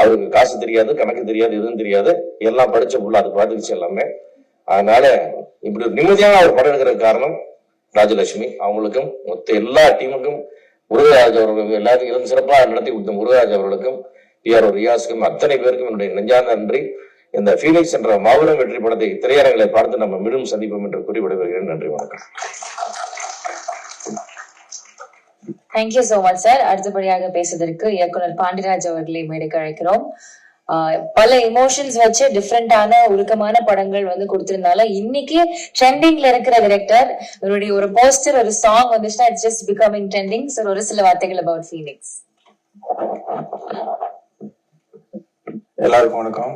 அவருக்கு காசு தெரியாது, கணக்கு தெரியாது, எதுவும் தெரியாது, எல்லாம் படிச்ச புள்ள அது பார்த்துக்கிச்சு எல்லாமே. அதனால இப்படி ஒரு நிம்மதியான ஒரு படம் எடுக்கிற காரணம் ராஜலட்சுமி. அவங்களுக்கும் மொத்த எல்லா டீமுக்கும், முருகராஜ் அவர்களுக்கும், எல்லாத்துக்கும் இருந்து சிறப்பாக நடத்தி கொடுத்த முருகராஜ் அவர்களுக்கும், டிஆர் ரியாஸுக்கும், அத்தனை பேருக்கும் என்னுடைய நெஞ்சார்ந்த நன்றி. இந்த ஃபீனிக்ஸ் என்ற மாபெரும் வெற்றி படத்தை திரையரங்களை பார்த்து நம்ம மீண்டும் சந்திப்போம் என்று கூறி விடைபெறுகிறேன். நன்றி, வணக்கம். Thank you so much sir. அடுத்தபடியாக பேசுவதற்கு இயக்குனர் பாண்டிராஜ் அவர்களை மேடைக்கு அழைக்கிறோம். பல எமோஷன்ஸ் வச்சு டிஃப்ரெண்டான உருக்கமான படங்கள் வந்து கொடுத்திருந்தாலும் இன்னைக்கு ட்ரெண்டிங்ல இருக்கிற டைரக்டர் அவருடைய ஒரு போஸ்டர், ஒரு சாங் வந்துச்சுன்னா it's just becoming trending. Sir ஒரு சில வார்த்தைகள் அபவுட் ஃபீனிக்ஸ். எல்லாருக்கும் வணக்கம்.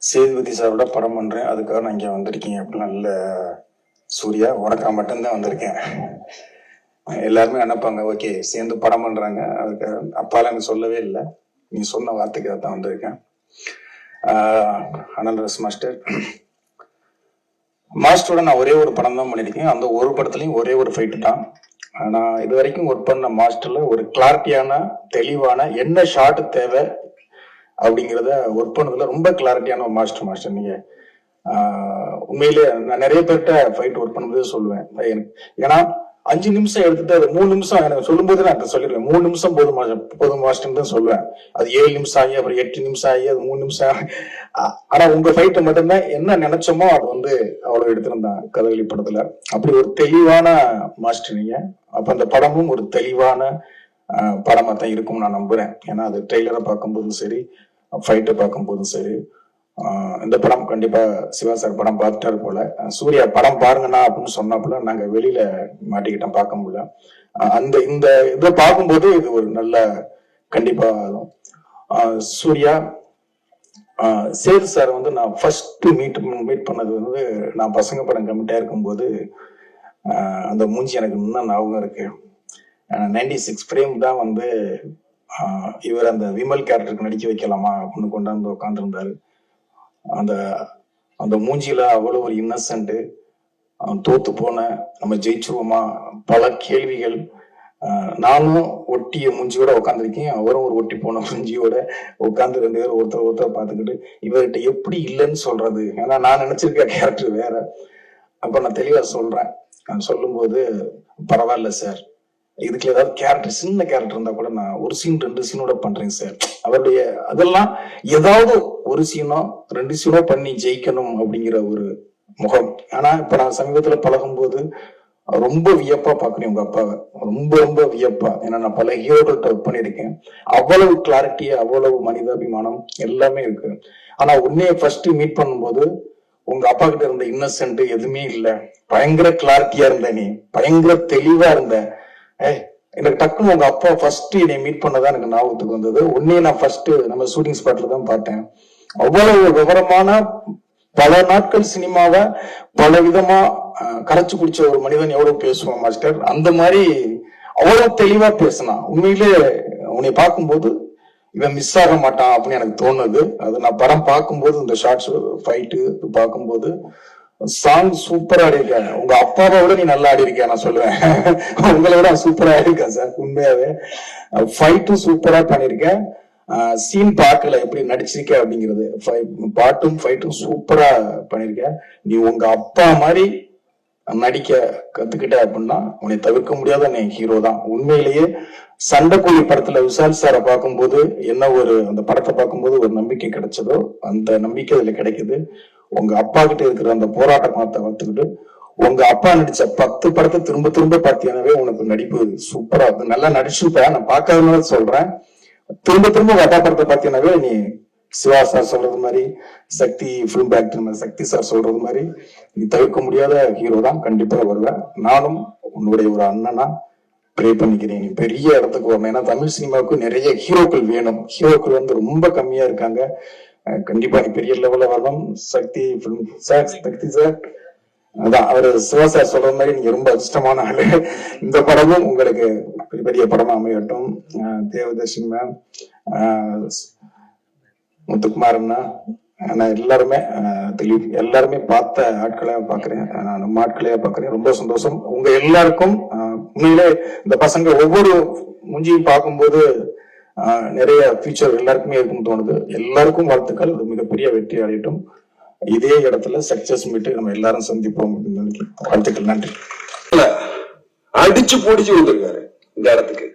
சேதுபதி சாரோட படம் பண்றேன், அதுக்காக நான் இங்க வந்திருக்கீங்க அப்படிலாம் இல்ல சூர்யா, உனக்கு நான் மட்டும்தான் வந்திருக்கேன். எல்லாருமே நினைப்பாங்க ஓகே சேர்ந்து படம் பண்றாங்க, அதுக்கு அப்பால எனக்கு சொல்லவே இல்லை, நீ சொன்ன வார்த்தைக்காக தான் வந்திருக்கேன். அனல் ரஸ் மாஸ்டரோட நான் ஒரே ஒரு படம் தான் பண்ணியிருக்கேன். அந்த ஒரு படத்துலயும் ஒரே ஒரு ஃபைட்டு தான். நான் இது வரைக்கும் ஒர்க் பண்ண மாஸ்டர்ல ஒரு கிளாரிட்டியான, தெளிவான, என்ன ஷார்ட் தேவை அப்படிங்கிறத ஒர்க் பண்ணதுல ரொம்ப கிளாரிட்டியான ஒரு மாஸ்டர். நீங்க உண்மையிலே நான் நிறைய பேர்கிட்ட ஃபைட் ஒர்க் பண்ணும்போதே சொல்லுவேன், ஏன்னா 5 நிமிஷம் எடுத்துட்டு அது 3 நிமிஷம் எனக்கு சொல்லும் போது நான் சொல்லிடுவேன், 3 நிமிஷம் போதும் மாஸ்டர் தான் சொல்லுவேன். அது 7 நிமிஷம் ஆகி அப்புறம் 8 நிமிஷம் ஆகி அது 3 நிமிஷம். ஆனா உங்க ஃபைட்டை மட்டும்தான் என்ன நினைச்சோமோ அது வந்து அவ்வளவு எடுத்திருந்தான் கதகளி படத்துல. அப்படி ஒரு தெளிவான மாஸ்டர் நீங்க. அப்ப அந்த படமும் ஒரு தெளிவான படமா தான் இருக்கும் நான் நம்புறேன். ஏன்னா அது ட்ரெய்லரை பார்க்கும்போதும் சரி, ஃபைட்டை பார்க்கும்போதும் சரி. இந்த படம் கண்டிப்பா சிவா சார் படம் பார்த்துட்டாரு போல. சூர்யா படம் பாருங்கண்ணா அப்படின்னு சொன்னாப்புல நாங்க வெளியில மாட்டிக்கிட்டோம், பார்க்க முடியல. அந்த இந்த இதை பார்க்கும்போது இது ஒரு நல்ல கண்டிப்பா சூர்யா சேது சார் வந்து நான் ஃபர்ஸ்ட் மீட் பண்ணது வந்து நான் பசங்க படம் கமிட்டா இருக்கும்போது அந்த மூஞ்சி எனக்கு இன்னும் ஞாபகம் இருக்கு. 96 ஃப்ரேம் தான் வந்து இவர் அந்த விமல் கேரக்டருக்கு நடிக்க வைக்கலாமா அப்படின்னு கொண்டாந்து உட்காந்துருந்தாரு. அந்த அந்த மூஞ்சியில அவ்வளவு ஒரு இன்னசென்ட், தோத்து போன நம்ம ஜெயிச்சிருவோமா பல கேள்விகள். நானும் ஒட்டிய மூஞ்சியோட உட்காந்துருக்கேன், அவரும் ஒரு ஒட்டி போன மூஞ்சியோட உட்காந்து 2 பேரும் ஒருத்தர் பார்த்துக்கிட்டு இவர்கிட்ட எப்படி இல்லைன்னு சொல்றது. ஏன்னா நான் நினைச்சிருக்க கேரக்டர் வேற. அப்ப நான் தெளிவா சொல்றேன், நான் சொல்லும் போது பரவாயில்ல சார், இதுக்குள்ள ஏதாவது கேரக்டர் சின்ன கேரக்டர் இருந்தா கூட நான் ஒரு சீன் 2 சீனோட பண்றேன் சார். அவருடைய அதெல்லாம் ஏதாவது ஒரு சீனோ 2 சீனோ பண்ணி ஜெயிக்கணும் அப்படிங்கிற ஒரு முகம். ஆனா இப்ப நான் சமீபத்துல பழகும் போது ரொம்ப வியப்பா பாக்குறேன் உங்க அப்பாவை, ரொம்ப ரொம்ப வியப்பா. ஏன்னா நான் பல ஹீரோக்கள்கிட்ட ஒர்க் பண்ணியிருக்கேன், அவ்வளவு கிளாரிட்டி, அவ்வளவு மனிதாபிமானம் எல்லாமே இருக்கு. ஆனா உன்னைய ஃபர்ஸ்ட் மீட் பண்ணும்போது உங்க அப்பா கிட்ட இருந்த இன்னசென்ட் எதுவுமே இல்ல, பயங்கர கிளாரிட்டியா இருந்த, நீ பயங்கர தெளிவா இருந்த. எனக்கு டக்குன்னு உங்க அப்பா ஃபர்ஸ்ட் என்னை மீட் பண்ணதான் எனக்கு ஞாபகத்துக்கு வந்தது. உன்னையே நான் ஃபர்ஸ்ட் நம்ம ஷூட்டிங் ஸ்பாட்ல தான் பார்த்தேன். அவ்வளவு விவரமான, பல நாட்கள் சினிமாவை பல விதமா கரைச்சு குடிச்ச ஒரு மனிதன் எவ்வளவு பேசுவான் மாஸ்டர், அந்த மாதிரி அவ்வளவு தெளிவா பேசினான். உண்மையிலே உன்னை பார்க்கும்போது இவன் மிஸ் ஆக மாட்டான் அப்படின்னு எனக்கு தோணுது. அது நான் படம் பார்க்கும்போது, இந்த ஷார்ட்ஸ் ஃபைட்டு பார்க்கும்போது சாங் சூப்பரா ஆடிருக்க. உங்க அப்பாவை விட நீ நல்லா ஆடி இருக்க நான் சொல்லுவேன். உங்களை விட சூப்பரா ஆடிருக்கேன் சார். உண்மையாவே ஃபைட்டும் சூப்பரா பண்ணிருக்கேன். சீன் பார்க்கல எப்படி நடிச்சிருக்க அப்படிங்கிறது. பாட்டும் ஃபைட்டும் சூப்பரா பண்ணிருக்க. நீ உங்க அப்பா மாதிரி நடிக்க கத்துக்கிட்ட அப்படின்னா உன்னை தவிர்க்க முடியாத நீ ஹீரோ தான். உண்மையிலேயே சண்டைக்கோழி படத்துல விஷால் சாரை பார்க்கும்போது என்ன ஒரு அந்த படத்தை பார்க்கும்போது ஒரு நம்பிக்கை கிடைச்சதோ அந்த நம்பிக்கை அதுல கிடைக்குது. உங்க அப்பா கிட்ட இருக்கிற அந்த போராட்ட குணத்தை வளர்த்துக்கிட்டு உங்க அப்பா நடிச்ச 10 படத்தை திரும்ப திரும்ப பாத்தீங்கன்னாவே உனக்கு நடிப்பு சூப்பரா இருக்கு. நல்லா நடிச்சுப்ப. நான் பார்க்காதனால சொல்றேன். திரும்ப திரும்ப உங்க அப்பா படத்தை பாத்தீங்கன்னாவே நீ சிவா சார் சொல்றது மாதிரி, சக்தி பிலிம் ஆக்டர் சக்தி சார் சொல்றது மாதிரி நீ தவிர்க்க முடியாத ஹீரோ தான். கண்டிப்பா வருவேன். நானும் உன்னுடைய ஒரு அண்ணனா ப்ரே பண்ணிக்கிறேன் நீ பெரிய இடத்துக்கு வரணும். ஏன்னா தமிழ் சினிமாவுக்கு நிறைய ஹீரோக்கள் வேணும். ஹீரோக்கள் வந்து ரொம்ப கம்மியா இருக்காங்க. கண்டிப்பா நீ பெரிய லெவல்ல வரணும். சக்தி சார் அதான் அவரு சிவா சார் சொல்ற மாதிரி நீங்க ரொம்ப அதிர்ஷ்டமான ஆளு. இந்த படமும் உங்களுக்கு பெரிய படமா அமையட்டும். தேவதர்ஷினி மேம், முத்துக்குமார் அண்ணா, நான் எல்லாருமே திலீப் எல்லாருமே பார்த்த ஆட்களா பாக்குறேன். நம்ம ஆட்களையா பாக்குறேன். ரொம்ப சந்தோஷம். உங்க எல்லாருக்கும் உண்மையிலே இந்த பசங்க ஒவ்வொரு முஞ்சியும் பார்க்கும்போது நிறைய ஃபியூச்சர் எல்லாருக்குமே இருக்கும்னு தோணுது. எல்லாருக்கும் வாழ்த்துக்கள். ஒரு மிகப்பெரிய வெற்றி அடையட்டும். இதே இடத்துல சக்சஸ் மீட்டு நம்ம எல்லாரும் சந்திப்போம். வாழ்த்துக்கள். நன்றி. அடிச்சு பொடிச்சு வந்திருக்காரு இந்த இடத்துக்கு.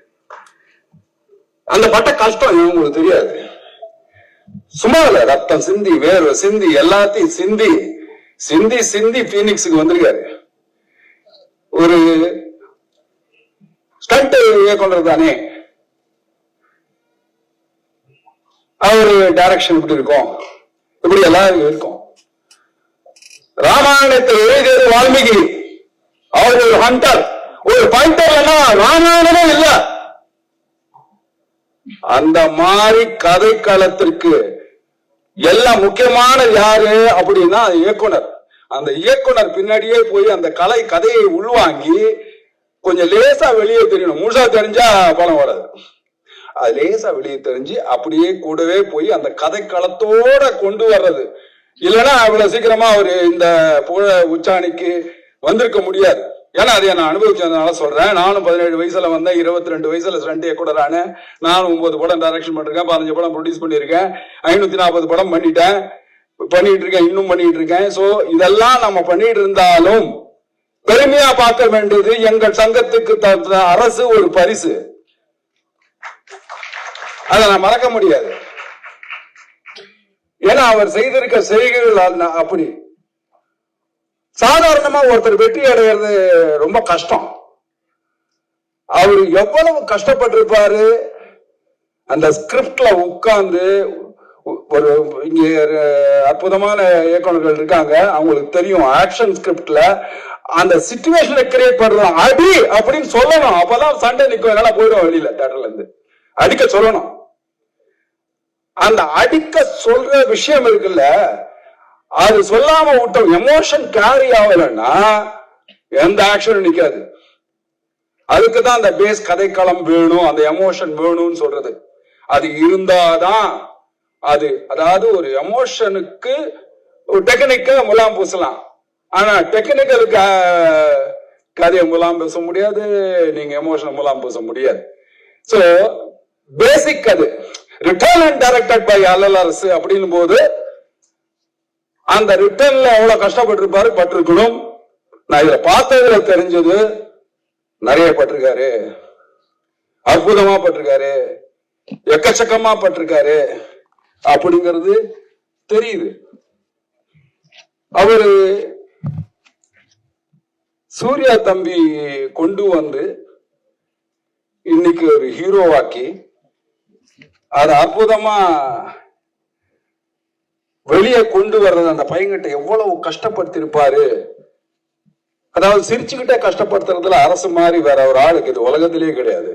அந்த பட்ட கஷ்டம் உங்களுக்கு தெரியாது. சும்மா இல்ல, ரத்தம் சிந்தி வேர்வை சிந்தி எல்லாத்தையும் சிந்தி சிந்தி சிந்தி பீனிக்ஸுக்கு வந்திருக்காரு. ஒரு ஸ்டண்ட் இயக்குனர் தானே, அவரு டைரக்ஷன் இப்படி இருக்கும், இப்படி எல்லாம் இருக்கும். ராமாயணத்தை எழுதியது வால்மீகி. அவர் ஒரு ஹண்டர், ஒரு ஃபைட்டர். ராமாயணமே இல்ல. அந்த மாதிரி கதை களத்திற்கு எல்லாம் முக்கியமான யாரு அப்படின்னா இயக்குனர். அந்த இயக்குனர் பின்னாடியே போய் அந்த கதையை உள்வாங்கி கொஞ்சம் லேசா வெளியே தெரியணும். முழுசா தெரிஞ்சா படம் வராது. அது லேசா வெளியே தெரிஞ்சு அப்படியே கூடவே போய் அந்த கதை களத்தோட கொண்டு வர்றது. இல்லைன்னா அவ்வளவு சீக்கிரமா அவரு இந்த புகழ உச்சாணிக்கு வந்திருக்க முடியாது. ஏன்னா அதை நான் அனுபவிச்சதுனால சொல்றேன். நானும் 17 வயசுல வந்தேன், 22 வயசுல ஸ்டண்ட் இயக்குனரான நானும் 9 படம் டைரக்ஷன் பண்ணிருக்கேன், 15 படம் ப்ரொடியூஸ் பண்ணிருக்கேன், 540 படம் பண்ணிட்டு இருக்கேன், இன்னும் பண்ணிட்டு இருக்கேன். சோ இதெல்லாம் நம்ம பண்ணிட்டு இருந்தாலும் பெருமையா பார்க்க வேண்டியது எங்கள் சங்கத்துக்கு அரசு ஒரு பரிசு. அதை நான் மறக்க முடியாது. ஏன்னா அவர் செய்திருக்க செய்கைகள் அப்படி. சாதாரணமா ஒருத்தர் வெற்றி அடைகிறது ரொம்ப கஷ்டம். அவரு எவ்வளவு கஷ்டப்பட்டிருப்பாரு. அந்த ஸ்கிரிப்ட்ல உட்கார்ந்து ஒரு இங்க அற்புதமான இயக்குநர்கள் இருக்காங்க, அவங்களுக்கு தெரியும். ஆக்ஷன் ஸ்கிரிப்ட்ல அந்த சிச்சுவேஷனை கிரியேட் பண்றோம். அடி அப்படின்னு சொல்லணும், அப்பதான் சண்டை நிக்கும். என்னால போயிடும் வெளியில தியேட்டர்ல இருந்து அடிக்க சொல்லணும். அந்த அடிக்க சொல்ற விஷயம் இருக்குல்ல, அது சொல்லாம விட்டோம், எமோஷன் கேரி ஆகலன்னா எந்த ஆக்ஷனும் நிக்காது. அதுக்குதான் அந்த பேஸ் கதைக்களம் வேணும், அந்த எமோஷன் வேணும்னு சொல்றது. அது இருந்தாதான் அது, அதாவது ஒரு எமோஷனுக்கு ஒரு டெக்னிக்க முலாம் பூசலாம், ஆனா டெக்னிக்கலுக்கு கதையை முலாம் பூச முடியாது, நீங்க எமோஷன் முலாம் பூச முடியாது. சோ பேசிக் அது ரிட்டர்ன் அண்ட் டைரக்டட் பை அல்லரசு அப்படின்னும் போது அந்த ரிட்டர்ன்ல எவ்வளவு கஷ்டப்பட்டிருப்பாரு, பட்டிருக்கணும். நான் இதுல பார்த்ததுல தெரிஞ்சது நிறைய பட்டிருக்காரு, அற்புதமா பட்டிருக்காரு, எக்கச்சக்கமா பட்டிருக்காரு அப்படிங்கிறது தெரியுது. அவரு சூர்யா தம்பி கொண்டு வந்து இன்னைக்கு ஒரு ஹீரோவாக்கி அது அற்புதமா வெளியே கொண்டு வர்றது. அந்த பையன்கிட்ட எவ்வளவு கஷ்டப்படுத்திருப்பாரு. அதாவது சிரிச்சுக்கிட்டே கஷ்டப்படுத்துறதுல அரசு மாதிரி வேற ஒரு ஆளுக்கு இது உலகத்திலேயே கிடையாது.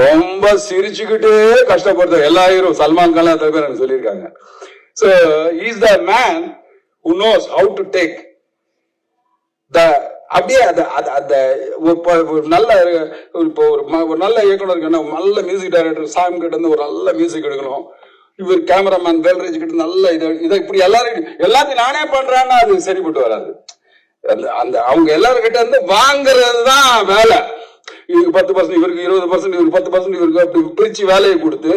ரொம்ப சிரிச்சுக்கிட்டே கஷ்டப்படுத்த எல்லா ஹீரோ, சல்மான் கான் எத்தனை பேர் எனக்கு சொல்லியிருக்காங்க. So he is the man who knows how to take the அப்படியே அந்த நல்ல இப்போ ஒரு நல்ல இயக்குனருக்கு என்ன, நல்ல மியூசிக் டைரக்டர் சாம் கிட்ட இருந்து ஒரு நல்ல மியூசிக் எடுக்கணும், இவர் கேமராமேன் வேல்ராஜ் கிட்ட நல்ல இதை இப்படி எல்லாத்தையும் நானே பண்றேன்னா அது சரிப்பட்டு வராது. அந்த அவங்க எல்லாரும் கிட்ட இருந்து வாங்குறது தான் வேலை. இவருக்கு 10%, இவருக்கு 20%, இவருக்கு 10%, இவருக்கு அப்படி பிரிச்சு வேலையை கொடுத்து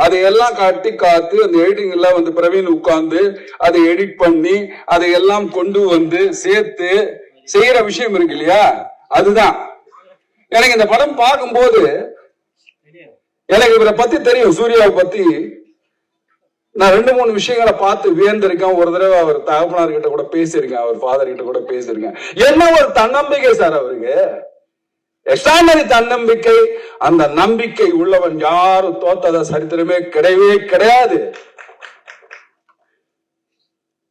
அதையெல்லாம் கட்டி காத்து அந்த எடிட்டிங் எல்லாம் வந்து பிரவீன் உட்கார்ந்து அதை எடிட் பண்ணி அதையெல்லாம் கொண்டு வந்து சேர்த்து செய்யற விஷயம் இருக்கு இல்லையா, அதுதான் எனக்கு இந்த படம் பார்க்கும்போது எனக்கு இவரை பத்தி தெரியும். சூர்யாவை பத்தி நான் 2-3 விஷயங்களை பார்த்து வியந்திருக்கேன். ஒரு தடவை அவர் தகப்பனார் கிட்ட கூட பேசியிருக்கேன், அவர் ஃபாதர் கிட்ட கூட பேசியிருக்கேன். என்ன ஒரு தன்னம்பிக்கை சார் அவருக்கு, எக்ஸ்ட்ரானரி தன்னம்பிக்கை. அந்த நம்பிக்கை உள்ளவன் யாரும் தோத்தத சரித்திரமே கிடையவே கிடையாது.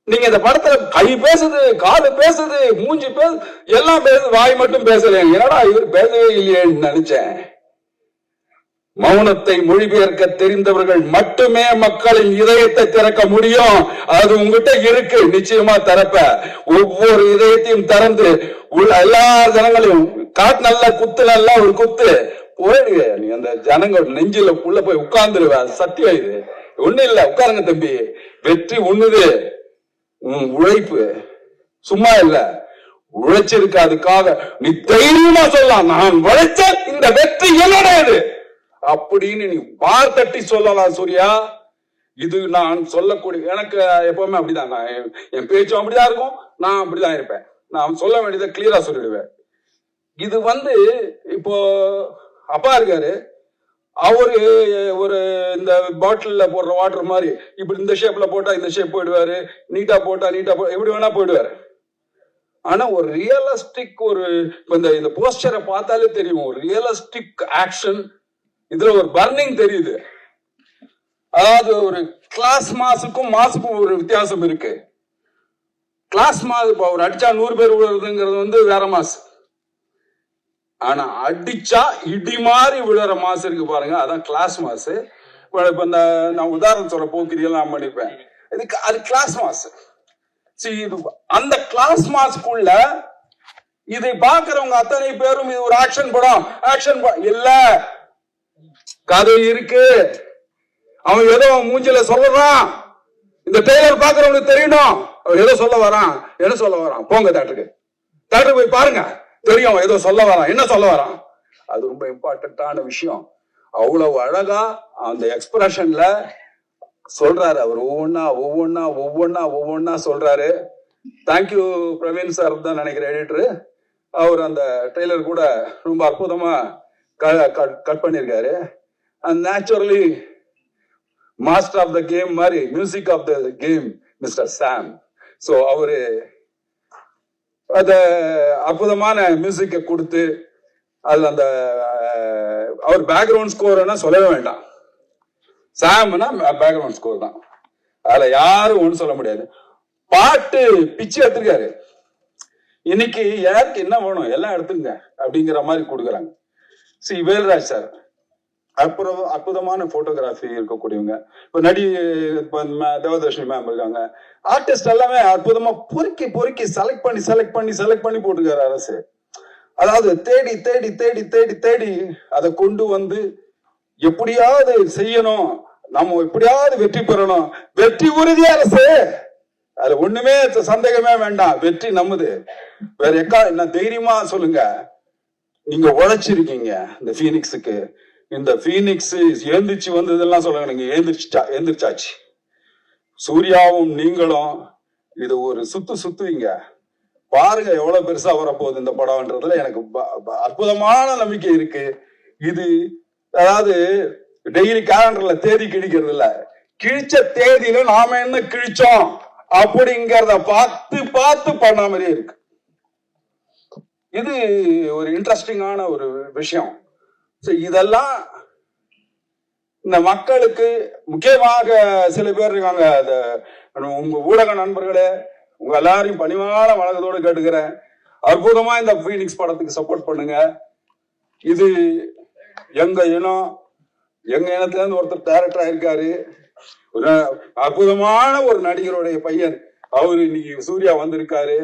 நீங்க இந்த படத்துல கை பேசுது, காது பேசுது, மூஞ்சி பேசு, எல்லாம் பேசுது, வாய் மட்டும் பேசல. என்னடா இவர் பேசவே இல்லையேன்னு நினைச்சேன். மௌனத்தை மொழிபெயர்க்க தெரிந்தவர்கள் மட்டுமே மக்களின் இதயத்தை திறக்க முடியும். அது உங்ககிட்ட இருக்கு, நிச்சயமா திறப்ப. ஒவ்வொரு இதயத்தையும் திறந்து எல்லா ஜனங்களையும் காட்டு நல்லா குத்து, நல்லா ஒரு குத்து போயிடுங்க. நீ அந்த ஜனங்க நெஞ்சில உள்ள போய் உட்கார்ந்துருவ. சத்தியம் இது. ஒண்ணு இல்ல, உட்காருங்க தம்பி. வெற்றி ஒண்ணுது, உழைப்பு சும்மா இல்ல, உழைச்சிருக்கு. அதுக்காக நீ தைரியமா சொல்லலாம், நான் உழைச்ச இந்த வெற்றி என்னுடையது அப்படின்னு நீ வார் தட்டி சொல்லலாம். சூர்யா, இது நான் சொல்லக்கூடிய, எனக்கு எப்பவுமே அப்படிதான், நான் என் பேச்சும் அப்படிதான் இருக்கும், நான் அப்படிதான் இருப்பேன். நான் சொல்ல வேண்டியதை கிளியரா சொல்லிடுவேன். இது வந்து இப்போ அப்பா இருக்காரு, அவரு ஒரு இந்த பாட்டில்ல போடுற வாட்டர் மாதிரி இப்படி இந்த ஷேப்ல போட்டா இந்த ஷேப் போயிடுவாரு, நீட்டா போட்டா நீட்டா எப்படி வேணா போயிடுவாரு. ஆனா ஒரு ரியலிஸ்டிக், ஒரு இந்த போஸ்டரை பார்த்தாலே தெரியும், ஒரு ரியலிஸ்டிக் ஆக்ஷன். இதுல ஒரு பர்னிங் தெரியுது. அதாவது ஒரு கிளாஸ் மாசுக்கும் மாசுக்கும் ஒரு வித்தியாசம் இருக்கு. கிளாஸ் மாசு இப்ப அவர் அடிச்சா 100 பேர் விழுறதுங்கிறது வந்து வேற மாசு. ஆனா அடிச்சா இடி மாதிரி விழுற மாசு இருக்கு பாருங்க, அதான் கிளாஸ் மாசு. இப்ப இந்த நான் உதாரணம் சொல்ற போக்கிரியெல்லாம் நான் பண்ணிப்பேன், இதுக்கு அது கிளாஸ் மாசு. அந்த கிளாஸ் மாசுக்குள்ள இதை பாக்குறவங்க அத்தனை பேரும் இது ஒரு ஆக்ஷன் படம், ஆக்ஷன் படம் இல்ல, கதை இருக்கு. அவன் ஏதோ மூஞ்சில சொல்றான், இந்த டெய்லர் பாக்குறவனுக்கு தெரியணும் அவன் ஏதோ சொல்ல வரான். என்ன சொல்ல வரான்? போங்க தேட்டருக்கு போய் பாருங்க, தெரியும் அவன் ஏதோ சொல்ல வரான். என்ன சொல்ல வரான்? அது ரொம்ப இம்பார்ட்டன்டான விஷயம். அவ்வளவு அழகா அந்த எக்ஸ்பிரஷன்ல சொல்றாரு அவர். ஒவ்வொன்னா சொல்றாரு. தேங்க்யூ பிரவீன் சார் தான் நினைக்கிறேன் எடிட்டரு. அவர் அந்த ட்ரெய்லர் கூட ரொம்ப அற்புதமா கட் பண்ணிருக்காரு. And naturally master of the game மாதிரி music of the game mister Sam. So அவரு அத அற்புதமான மியூசிக்கை கொடுத்து அதுல அந்த அவர் பேக்ரவுண்ட் ஸ்கோர்னா சொல்லவே வேண்டாம். சாம்னா பேக்ரவுண்ட் ஸ்கோர் தான், அதுல யாரும் ஒண்ணு சொல்ல முடியாது. பாட்டு பிச்சு எடுத்திருக்காரு. இன்னைக்கு யாருக்கு என்ன வேணும் எல்லாம் எடுத்துங்க அப்படிங்கிற மாதிரி கொடுக்குறாங்க. வேல்ராஜ் சார் அற்புதமான போட்டோகிராஃபி இருக்கக்கூடியவங்க. இப்ப நடி தேவதர்ஷினி மேம் இருக்காங்க. ஆர்டிஸ்ட் எல்லாமே அற்புதமா பொறுக்கி செலக்ட் பண்ணி போட்டுருக்காரு அரசு. அதாவது தேடி தேடி தேடி தேடி தேடி அதை கொண்டு வந்து எப்படியாவது செய்யணும், நம்ம எப்படியாவது வெற்றி பெறணும். வெற்றி உறுதி அரசு, அது ஒண்ணுமே சந்தேகமே வேண்டாம். வெற்றி நம்மது. வேற என்ன தைரியமா சொல்லுங்க. நீங்க உழைச்சிருக்கீங்க இந்த பீனிக்ஸுக்கு. இந்த பீனிக்ஸ் எழுந்திரிச்சு வந்ததெல்லாம் சொல்லுங்க. நீங்க எழுந்திரிச்சாச்சு. சூர்யாவும் நீங்களும் இது ஒரு சுத்துவீங்க. பாருங்க எவ்வளவு பெருசா வரப்போகுது இந்த படம்ன்றதுல எனக்கு அற்புதமான நம்பிக்கை இருக்கு. இது அதாவது டெய்லி கேலண்டர்ல தேதி கிழிக்கிறது இல்ல, கிழிச்ச தேதியில நாம என்ன கிழிச்சோம் அப்படிங்கறத பார்த்து பண்ண மாதிரியே இருக்கு. இது ஒரு இன்ட்ரெஸ்டிங்கான ஒரு விஷயம். இதெல்லாம் இந்த மக்களுக்கு முக்கியமாக சில பேர் இருக்காங்க. உங்க ஊடக நண்பர்களே, உங்க எல்லாரையும் பணிவான வழக்கத்தோடு கேட்டுக்கிறேன், அற்புதமா இந்த பீனிக்ஸ் படத்துக்கு சப்போர்ட் பண்ணுங்க. இது எங்க இனத்துல இருந்து ஒருத்தர் டைரக்டர் ஆயிருக்காரு. ஒரு அற்புதமான ஒரு நடிகருடைய பையன். அவரு இன்னைக்கு சூர்யா வந்திருக்காரு.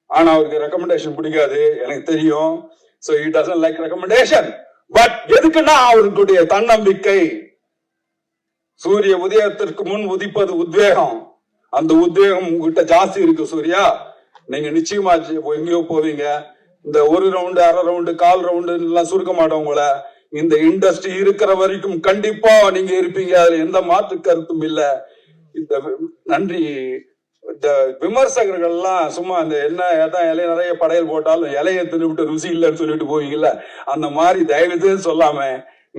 ஆனா அவருக்கு ரெக்கமெண்டேஷன் பிடிக்காது, எனக்கு தெரியும். So he doesn't like recommendation. But எதுக்குன்னா அவருடைய தன்னம்பிக்கை. சூரிய உதயத்திற்கு முன் உதிப்பது உத்வேகம். அந்த உத்வேகம் உங்ககிட்ட ஜாஸ்தி இருக்கு சூர்யா. நீங்க நிச்சயமா எங்கேயோ போவீங்க. இந்த ஒரு ரவுண்டு, அரை ரவுண்டு, கால் ரவுண்டு எல்லாம் சுருக்க மாட்டோம் உங்களை. இந்த இண்டஸ்ட்ரி இருக்கிற வரைக்கும் கண்டிப்பா நீங்க இருப்பீங்க, அதுல எந்த மாற்று கருத்தும் இல்ல. இந்த நன்றி. இந்த விமர்சகர்கள் எல்லாம் சும்மா இந்த என்ன ஏதான் இலைய நிறைய படையல் போட்டாலும் இலைய தின்னுவிட்டு ருசி இல்லைன்னு சொல்லிட்டு போவீங்கல்ல, அந்த மாதிரி தயவு சொல்லாம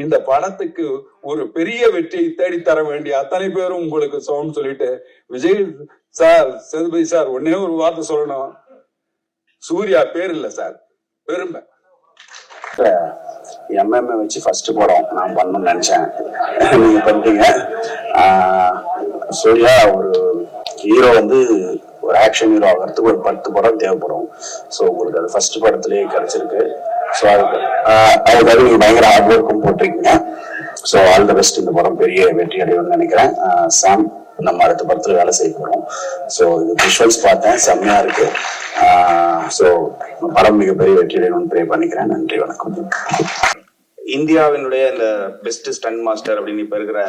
இந்த படத்துக்கு ஒரு பெரிய வெற்றியை தேடித்தர வேண்டிய அத்தனை பேரும் உங்களுக்கு சோன்னு சொல்லிட்டு, விஜய் சார், சேதுபதி சார், ஒன்னே ஒரு வார்த்தை சொல்லணும். சூர்யா பேர் இல்ல சார், பெருமை. எம்எம்ஏ வச்சு ஃபர்ஸ்ட் படம் நான் பண்ணணும்னு நினைச்சேன், நீங்க பண்ணிட்டீங்க. சூர்யா ஒரு ஹீரோ வந்து ஒரு ஆக்ஷன் ஹீரோ ஆகிறதுக்கு ஒரு 10 படம் தேவைப்படும். ஸோ உங்களுக்கு அது ஃபர்ஸ்ட் படத்திலேயே கிடைச்சிருக்கு. ஸோ அதுக்காக நீங்க பயங்கர ஹார்ட் ஒர்க்கும் போட்டிருக்கீங்க. So all the best. இந்த படம் பெரிய வெற்றி அடையும்னு நினைக்கிறேன். சாம், நம்ம அடுத்த படத்துல வேலை செய்ய போறோம். ஸோ இது விஷுவல்ஸ் பார்த்தேன், செம்மையா இருக்கு. ஸோ படம் மிகப்பெரிய வெற்றி அடையணும்னு ப்ரே பண்ணிக்கிறேன். நன்றி, வணக்கம். இந்தியாவினுடைய இந்த பெஸ்ட் ஸ்டன் மாஸ்டர் அப்படின்னு இப்ப இருக்கிற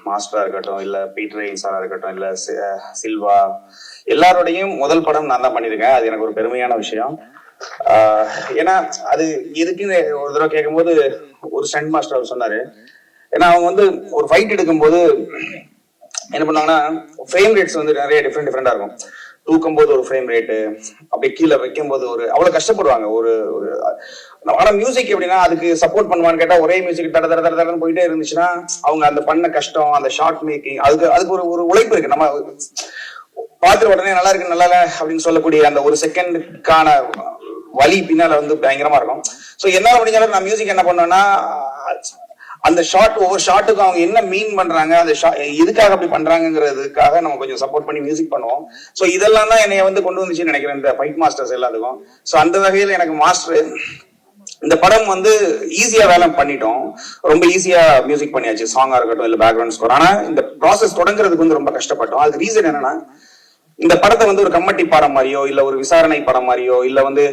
மாஸ்டரா இருக்கட்டும், இல்ல பீட்டர் ரெயின்ஸா இருக்கட்டும், இல்ல சில்வா, எல்லாரோடையும் முதல் படம் நான் தான் பண்ணியிருக்கேன். அது எனக்கு ஒரு பெருமையான விஷயம். ஏன்னா அது எதுக்குன்னு ஒரு தடவை கேட்கும்போது ஒரு ஸ்டண்ட் மாஸ்டர் அவர் சொன்னாரு. ஏன்னா அவங்க வந்து ஒரு ஃபைட் எடுக்கும்போது என்ன பண்ணுவாங்கன்னா, ஃப்ரேம் ரேட்ஸ் வந்து நிறைய டிஃப்ரெண்டா இருக்கும். தூக்கும் போது ஒரு ஃப்ரேம் ரேட்டு, அப்படியே கீழே வைக்கும் போது ஒரு அவ்வளவு கஷ்டப்படுவாங்க. ஒரு ஆனா மியூசிக் எப்படின்னா அதுக்கு சப்போர்ட் பண்ணுவான்னு கேட்டா, ஒரே மியூசிக் தட தட தடன்னு போயிட்டே இருந்துச்சுன்னா அவங்க அந்த பண்ண கஷ்டம், அந்த ஷார்ட் மேக்கிங், அதுக்கு ஒரு உழைப்பு இருக்கு. நம்ம பார்த்துட்டு உடனே நல்லா இருக்கு நல்லா இல்ல அப்படின்னு சொல்லக்கூடிய அந்த ஒரு செகண்டுக்கான வலி பின்னால வந்து பயங்கரமா இருக்கும். ஸோ என்னால முடிஞ்சாலும் நான் மியூசிக் என்ன பண்ணுவேன்னா, அந்த ஷார்ட் ஒவ்வொரு ஷார்ட்டுக்கும் அவங்க என்ன மீன் பண்றாங்க, அந்த எதுக்காக அப்படி பண்றாங்கிறதுக்காக நம்ம கொஞ்சம் சப்போர்ட் பண்ணி மியூசிக் பண்ணுவோம். ஸோ இதெல்லாம் தான் என்னைய வந்து கொண்டு வந்துச்சுன்னு நினைக்கிறேன் இந்த ஃபைட் மாஸ்டர்ஸ் எல்லாத்துக்கும். ஸோ அந்த வகையில் எனக்கு மாஸ்டர் இந்த படம் வந்து ஈஸியா வேலை பண்ணிட்டோம், ரொம்ப ஈஸியா மியூசிக் பண்ணியாச்சு, சாங்கா இருக்கட்டும் இல்ல பேக்ரவுண்ட் ஸ்கோர். ஆனா இந்த ப்ராசஸ் தொடங்குறதுக்கு வந்து ரொம்ப கஷ்டப்பட்டோம். அதுக்கு ரீசன் என்னன்னா, இந்த படத்தை வந்து ஒரு கம்மட்டி படம் மாதிரியோ இல்ல ஒரு விசாரணை படம் மாதிரியோ இல்ல வந்து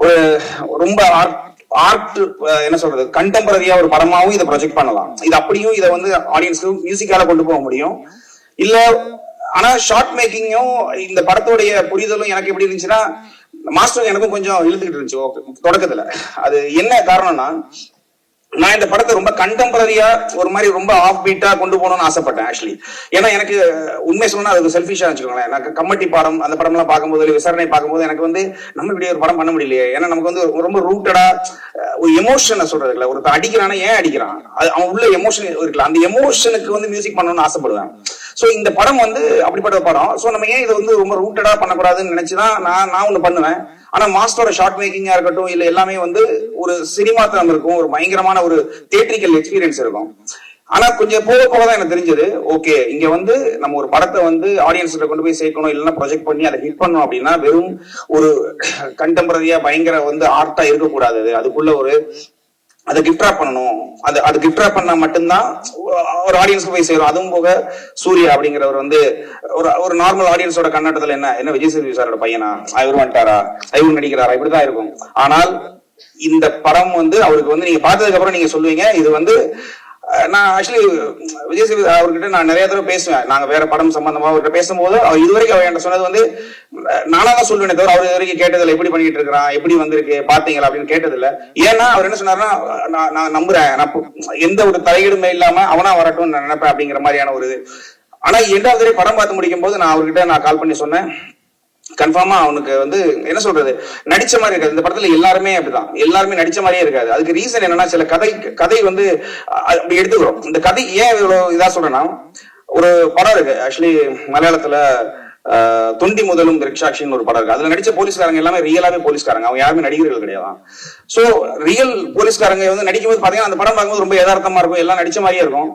ஒரு ரொம்ப ஆர்ட் என்ன சொல்றது கண்டெம்பரரியா ஒரு படமாவும் இதை ப்ரொஜெக்ட் பண்ணலாம். இது அப்படியும் இதை வந்து ஆடியன்ஸ்க்கு மியூசிக்கால கொண்டு போக முடியும் இல்ல. ஆனா ஷார்ட் மேக்கிங்கும் இந்த படத்தோடைய புரிதலும் எனக்கு எப்படி இருந்துச்சுன்னா, மாஸ்டர் எனக்கும் கொஞ்சம் இழுத்துக்கிட்டு இருந்துச்சு தொடக்கத்துல. அது என்ன காரணம்னா, நான் இந்த படத்தை ரொம்ப கண்டெம்பரரியா ஒரு மாதிரி ரொம்ப ஆஃப் பீட்டா கொண்டு போகணும்னு ஆசைப்பட்டேன் ஆக்சுவலி. ஏன்னா எனக்கு உண்மை சொன்னா அது செல்ஃபிஷா வச்சுக்கோங்களேன். எனக்கு கம்மட்டி படம் அந்த படம் எல்லாம் பார்க்கும்போது, விசாரணை பார்க்கும்போது எனக்கு வந்து நம்ம இப்படி ஒரு படம் பண்ண முடியலையே. ஏன்னா நமக்கு வந்து ரொம்ப ரூட்டடா ஒரு எமோஷனை சொல்றது இல்லை. ஒரு அடிக்கிறானா ஏன் அடிக்கிறான், அது அவன் உள்ள எமோஷன் இருக்குல்ல, அந்த எமோஷனுக்கு வந்து மியூசிக் பண்ணணும்னு ஆசைப்படுவேன். ஸோ இந்த படம் வந்து அப்படிப்பட்ட படம். ஸோ நம்ம ஏன் இதை வந்து ரொம்ப ரூட்டடா பண்ணக்கூடாதுன்னு நினைச்சுதான் நான் ஒண்ணு பண்ணுவேன். ஆனா மாஸ்டரோட ஷார்ட் மேக்கிங்கா இருக்கட்டும் இல்ல எல்லாமே வந்து ஒரு சினிமா தரம் இருக்கும், ஒரு பயங்கரமான ஒரு தியேட்ரிக்கல் எக்ஸ்பீரியன்ஸ் இருக்கும். ஆனா கொஞ்சம் போக போகதான் எனக்கு தெரிஞ்சது, ஓகே இங்க வந்து நம்ம ஒரு படத்தை வந்து ஆடியன்ஸ்ல கொண்டு போய் சேர்க்கணும், இல்லைன்னா ப்ரொஜெக்ட் பண்ணி அதை ஹிட் பண்ணணும் அப்படின்னா வெறும் ஒரு கண்டெம்பரரியா பயங்கர வந்து ஆர்ட்டா இருக்கக்கூடாது. அதுக்குள்ள ஒரு அதை கிஃப்ட் ராப் பண்ணணும். அது கிஃப்ட் ராப் பண்ணா மட்டும்தான் ஒரு ஆடியன்ஸ்க்கு போய் சேரும். அதுவும் போக சூர்யா அப்படிங்கிறவர் வந்து ஒரு நார்மல் ஆடியன்ஸோட கண்ணாட்டத்துல என்ன விஜய் சேதுபதி சாரோட பையனா, இவரு வந்துட்டாரா, இவரு நடிக்கிறாரா, இப்படிதான் இருக்கும். ஆனால் இந்த படம் வந்து அவருக்கு வந்து நீங்க பார்த்ததுக்கு அப்புறம் நீங்க சொல்லுவீங்க இது வந்து நான் ஆக்சுவலி விஜய் சேதுபதி அவர்கிட்ட நான் நிறைய தடவை பேசுவேன். நாங்க வேற படம் சம்பந்தமா அவர்கிட்ட பேசும்போது அவர் இதுவரைக்கும் அவர் என்கிட்ட சொன்னது வந்து நானா தான் சொல்லுவேனே தவிர அவர் இது வரைக்கும் கேட்டதில்லை எப்படி பண்ணிட்டு இருக்கிறான், எப்படி வந்திருக்கு பாத்தீங்களா அப்படின்னு கேட்டதில்லை. ஏன்னா அவர் என்ன சொன்னாருன்னா, நான் நம்புறேன், நான் எந்த ஒரு தலையீடுமே இல்லாம அவனா வரட்டும் நான் நினைப்பேன் அப்படிங்கிற மாதிரியான ஒரு இது. ஆனா 2வது படம் பார்த்து முடிக்கும் போது நான் அவர்கிட்ட கால் பண்ணி சொன்னேன், கன்ஃபார்மா அவனுக்கு வந்து என்ன சொல்றது நடிச்ச மாதிரி இருக்காது. இந்த படத்துல எல்லாருமே அப்படிதான், எல்லாருமே நடிச்ச மாதிரியே இருக்காது. அதுக்கு ரீசன் என்னன்னா, சில கதை வந்து அப்படி எடுத்துக்கிறோம். இந்த கதை ஏன் இவ்வளவு இதா சொல்றேன்னா, ஒரு படம் இருக்கு ஆக்சுவலி மலையாளத்துல தொண்டி முதலும் திரிக்ஷாட்சின்னு ஒரு படம் இருக்கு. அதுல நடிச்ச போலீஸ்காரங்க எல்லாமே ரியலாவே போலீஸ்காரங்க, அவங்க யாருமே நடிகர்கள் கிடையாது. சோ ரியல் போலீஸ்காரங்க வந்து நடிக்கும்போது பாத்தீங்கன்னா அந்த படம் பார்க்கும்போது ரொம்ப யதார்த்தமா இருக்கும், எல்லாம் நடிச்ச மாதிரியே இருக்கும்.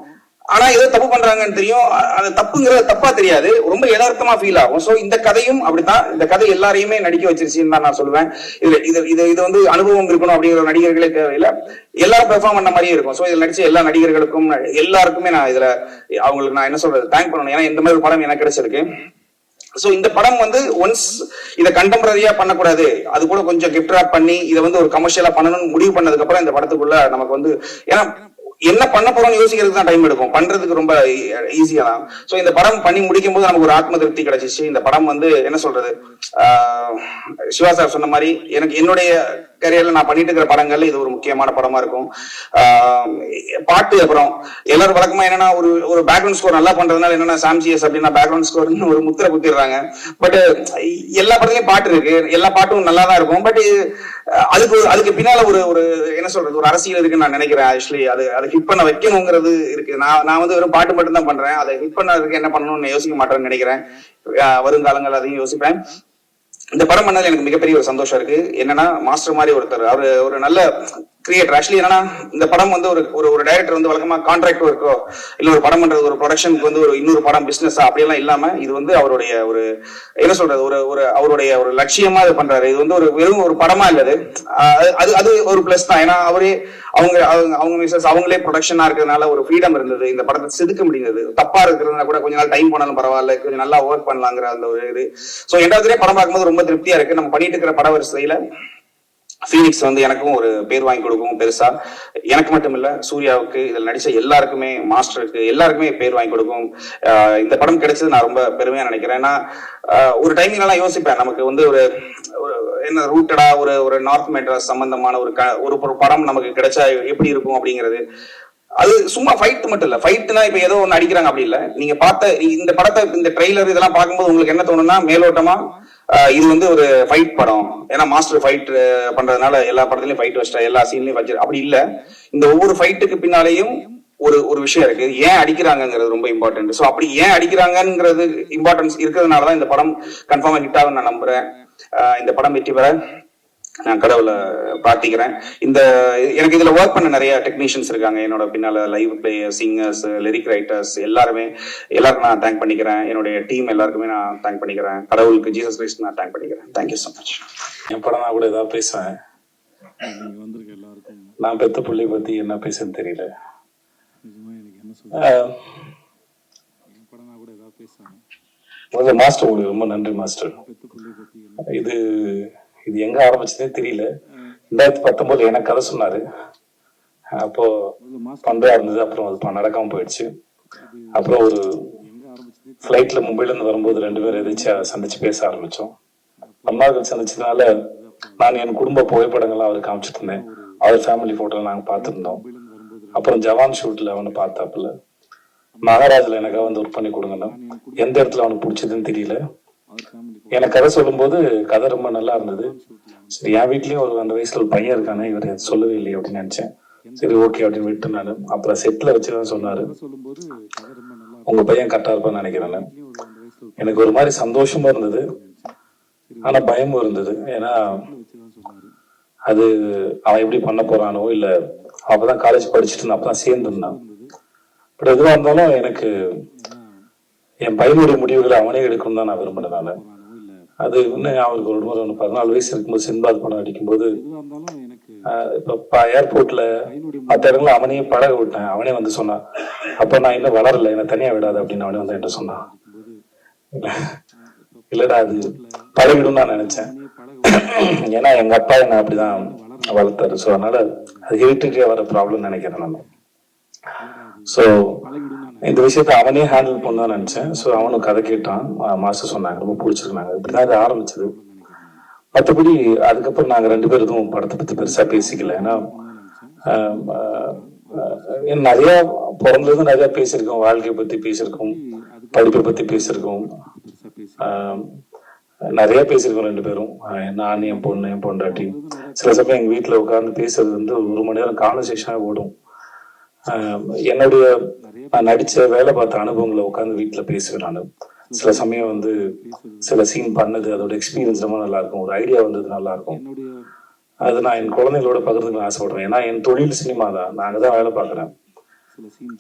ஆனா ஏதோ தப்பு பண்றாங்கன்னு தெரியும், அது தப்புங்கிறது தப்பா தெரியாது, ரொம்ப யதார்த்தமா ஃபீல் ஆகும். சோ இந்த கதையும் அப்படித்தான். இந்த கதை எல்லாரையுமே நடிக்க வச்சிருச்சுன்னு தான் நான் சொல்லுவேன். இது வந்து அனுபவம் இருக்கணும் அப்படிங்கிற நடிகர்களே தேவையில்லை, எல்லாரும் பெர்ஃபார்ம் பண்ண மாதிரியே இருக்கும். சோ இதுல நடிச்ச எல்லா நடிகர்களுக்கும் எல்லாருக்குமே நான் இதுல அவங்களுக்கு நான் என்ன சொல்றது தேங்க் பண்ணணும். ஏன்னா இந்த மாதிரி ஒரு படம் எனக்கு கிடைச்சிருக்கு. சோ இந்த படம் வந்து ஒன்ஸ் இதை கண்டெம்பரரியா பண்ணக்கூடாது, அது கூட கொஞ்சம் கிஃப்ட் ராப் பண்ணி இதை வந்து ஒரு கமர்ஷியலா பண்ணணும்னு முடிவு பண்ணதுக்கு அப்புறம் இந்த படத்துக்குள்ள நமக்கு வந்து, ஏன்னா என்ன பண்ண போறோம்னு யோசிக்கிறதுக்கு தான் டைம் எடுக்கும், பண்றதுக்கு ரொம்ப ஈஸியா தான். ஸோ இந்த படம் பண்ணி முடிக்கும் போது நமக்கு ஒரு ஆத்ம திருப்தி கிடைச்சிச்சு. இந்த படம் வந்து என்ன சொல்றது, சிவா சார் சொன்ன மாதிரி எனக்கு என்னுடைய கரியர்ல நான் பண்ணிட்டு இருக்கிற படங்கள்ல இது ஒரு முக்கியமான படமா இருக்கும். பாட்டு அப்புறம் எல்லாரும் வழக்கமா என்னன்னா ஒரு பேக்ரவுண்ட் ஸ்கோர் நல்லா பண்றதுனால என்னன்னா சாம்சிஎஸ் அப்படின்னா பேக்ரவுண்ட் ஸ்கோர்னு ஒரு முத்திரை குத்திடுறாங்க. பட் எல்லா படத்துலயும் பாட்டு இருக்கு, எல்லா பாட்டும் நல்லா தான் இருக்கும். பட் அதுக்கு பின்னால ஒரு என்ன சொல்றது, ஒரு அரசியல் இருக்குன்னு நான் நினைக்கிறேன். ஆக்சுவலி அதை ஹிட் பண்ண வைக்கணுங்கிறது இருக்கு. நான் வந்து வெறும் பாட்டு மட்டும் தான் பண்றேன், அதை ஹிட் பண்ணதுக்கு என்ன பண்ணணும்னு யோசிக்க மாட்டேன்னு நினைக்கிறேன். வருங்காலங்கள் அதையும் யோசிப்பேன். இந்த படம் பண்ணதுல எனக்கு மிகப்பெரிய ஒரு சந்தோஷம் இருக்கு. என்னன்னா மாஸ்டர் மாதிரி ஒருத்தர், அவரு ஒரு நல்ல கிரியேட்டர். ஆக்சுவலி என்னன்னா இந்த படம் வந்து ஒரு டைரக்டர் வந்து வழக்கமா கான்ட்ராக்ட் ஒர்க்கோ இல்ல ஒரு படம் பண்றது ஒரு ப்ரொடக்ஷனுக்கு வந்து ஒரு இன்னொரு படம் பிசினஸா அப்படியெல்லாம் இல்லாம இது வந்து அவருடைய ஒரு என்ன சொல்றது ஒரு அவருடைய ஒரு லட்சியமா இது பண்றாரு. இது வந்து வெறும் ஒரு படமா இல்லது, அது ஒரு பிளஸ் தான். ஏன்னா அவங்க மிஸ்ஸஸ் அவங்களே ப்ரொடக்ஷனா இருக்கிறதுனால ஒரு ஃப்ரீடம் இருந்தது, இந்த படத்தை செதுக்க முடிந்தது. தப்பா இருக்கிறதுனா கூட கொஞ்ச நாள் டைம் போனாலும் பரவாயில்ல, கொஞ்சம் நல்லா ஒர்க் பண்ணலாங்கிற அந்த ஒரு இது. ஸோ ரெண்டாவது படம் பார்க்கும்போது ரொம்ப திருப்தியா இருக்கு. நம்ம பண்ணிட்டு இருக்கிற பட வரிசையில ஃபீனிக்ஸ் வந்து எனக்கும் ஒரு பேர் வாங்கி கொடுக்கும் பெருசா. எனக்கு மட்டும் இல்ல, சூர்யாவுக்கு இதில் நடிச்ச எல்லாருக்குமே, மாஸ்டருக்கு எல்லாருக்குமே பேர் வாங்கி கொடுக்கும். இந்த படம் கிடைச்சது நான் ரொம்ப பெருமையா நினைக்கிறேன். ஏன்னா ஒரு டைமிங் எல்லாம் யோசிப்பேன், நமக்கு வந்து ஒரு என்ன ரூட்டடா ஒரு நார்த் மெட்ராஸ் சம்பந்தமான ஒரு படம் நமக்கு கிடைச்சா எப்படி இருக்கும் அப்படிங்கிறது. அது சும்மா ஃபைட் மட்டும் இல்ல, ஃபைட்னா இப்ப ஏதோ ஒண்ணு அடிக்கிறாங்க அப்படி இல்ல. நீங்க பார்த்த இந்த படத்தை, இந்த ட்ரெய்லர் இதெல்லாம் பார்க்கும்போது உங்களுக்கு என்ன தோணும்னா, மேலோட்டமா இது வந்து ஒரு ஃபைட் படம், ஏன்னா மாஸ்டர் ஃபைட் பண்றதுனால எல்லா படத்துலயும் ஃபைட் வச்சிட்டா, எல்லா சீன்லயும் வச்சு அப்படி இல்ல. இந்த ஒவ்வொரு ஃபைட்டுக்கு பின்னாலேயும் ஒரு விஷயம் இருக்கு. ஏன் அடிக்கிறாங்கிறது ரொம்ப இம்பார்ட்டன்ட். ஸோ அப்படி ஏன் அடிக்கிறாங்கிறது இம்பார்ட்டன்ஸ் இருக்கிறதுனாலதான் இந்த படம் கன்ஃபார்மா ஹிட் ஆகும் நான் நம்புறேன். இந்த படம் வெற்றி பெற நான் கடவுளை பிரார்த்திக்கிறேன். எனக்கு இதுல ஒர்க் பண்ண நிறைய டெக்னீஷியன்ஸ் இருக்காங்க என்னோட பின்னால, live player, singers, lyric writers, எல்லாருக்கும் நான் தேங்க் பண்ணிக்கிறேன். என்னுடைய டீம் எல்லாருக்குமே நான் தேங்க் பண்ணிக்கிறேன். கடவுளுக்கு, ஜீசஸ் கிரைஸ்ட் நான் தேங்க் பண்ணிக்கிறேன். Thank you so much. என் படம் நான் கூட ஏதாவது பேசுவேன், நான் பெத்த பிள்ளை பத்தி என்ன பேசுன்னு தெரியல. முதல்ல மாஸ்டர் உங்களுக்கு ரொம்ப நன்றி மாஸ்டர். இது எங்க ஆரம்பிச்சதே தெரியல. 2019 எனக்கு கதை சொன்னாரு, அப்போ பண்றா இருந்தது. அப்புறம் அது நடக்காம போயிடுச்சு. அப்புறம் ஒரு ஃபிளைட்ல மும்பைல இருந்து வரும்போது 2 பேரும் எதிர்த்து சந்திச்சு பேச ஆரம்பிச்சோம். அம்மாவுக்கு சந்திச்சதுனால நான் என் குடும்ப புகைப்படங்கள்லாம் அவருக்கு காமிச்சிட்டு இருந்தேன். அவர் ஃபேமிலி போட்டோ நாங்க பார்த்துருந்தோம். அப்புறம் ஜவான் ஷூட்ல அவனை பார்த்தாப்புல, மகாராஜ்ல எனக்காக வந்து ஒர்க் பண்ணி கொடுங்கண்ணா. எந்த இடத்துல அவனுக்கு பிடிச்சதுன்னு தெரியல. எனக்கு கதை சொல்லும் போது கதை ரொம்ப நல்லா இருந்தது. சரி, என் வீட்லயும் அந்த வயசுல ஒரு பையன் இருக்கானே, இவர் சொல்லவே இல்லையே அப்படின்னு நினைச்சேன். சரி ஓகே அப்படின்னு விட்டு நான் அப்புறம் செட்ல வச்சுதான் சொன்னாரு, உங்க பையன் கரெக்டா இருப்பான்னு நினைக்கிறேன். எனக்கு ஒரு மாதிரி சந்தோஷமா இருந்தது, ஆனா பயமும் இருந்தது. ஏன்னா அது அவன் எப்படி பண்ண போறானோ, இல்ல அப்பதான் காலேஜ் படிச்சுட்டு இருந்தான், அப்பதான் சேர்ந்துருந்தான். பட் எதுவா இருந்தாலும் எனக்கு என் பையனுடைய முடிவுகளை அவனே எடுக்கணும் தான் நான் விரும்பினேன். அது இன்னும் அவருக்கு ஒரு முறை 14 வயசு இருக்கும்போது சின்பாத் படம் அடிக்கும்போது, இப்ப ஏர்போர்ட்ல மற்ற இடங்கள்ல அவனையே பழக விட்டேன். அவனே வந்து சொன்னான், அப்ப நான் இன்னும் வளரல, என்ன தனியா விடாது அப்படின்னு அவனே வந்து என்கிட்ட சொன்னான். இல்லடா அது பழகிடும் நான் நினைச்சேன். ஏன்னா எங்க அப்பா என்ன அப்படிதான் வளர்த்தாரு. ஸோ அதனால அது ஹெரிட்டரியா வர ப்ராப்ளம் நினைக்கிறேன் நான். ஸோ இந்த விஷயத்த அவனே ஹேண்டில் பண்ணதான் நினைச்சேன். ஸோ அவனுக்கு கதை கேட்டான், மாஸ்டர் சொன்னாங்க, ரொம்ப பிடிச்சிருந்தாங்க. இப்படிதான் இது ஆரம்பிச்சது. மற்றபடி அதுக்கப்புறம் நாங்க 2 பேரும் எதுவும் படத்தை பத்தி பெருசா பேசிக்கல. ஏன்னா நிறைய பிறந்தது நிறைய பேசியிருக்கோம், வாழ்க்கையை பத்தி பேசியிருக்கோம், படிப்பை பத்தி பேசியிருக்கோம், நிறைய பேசியிருக்கோம் 2 பேரும். நான், என் பொண்ணு, என் பொண்டாட்டி. சில சமயம் எங்க வீட்டுல உட்கார்ந்து பேசுறது வந்து 1 மணி நேரம் கான்வர்சேஷனா ஓடும். என்னுடைய நான் நடிச்ச வேலை பார்த்த அனுபவங்களை உட்காந்து வீட்டுல பேசுவேன் நான். சில சமயம் வந்து சில சீன் பண்ணது, அதோட எக்ஸ்பீரியன்ஸ் ரொம்ப நல்லா இருக்கும், ஒரு ஐடியா வந்தது நல்லா இருக்கும். அது நான் என் குழந்தைகளோட பகிர்ந்துக்க ஆசைப்படுறேன். ஏன்னா என் தொழில் சினிமா தான், நான் அங்கதான் வேலை பார்க்குறேன்.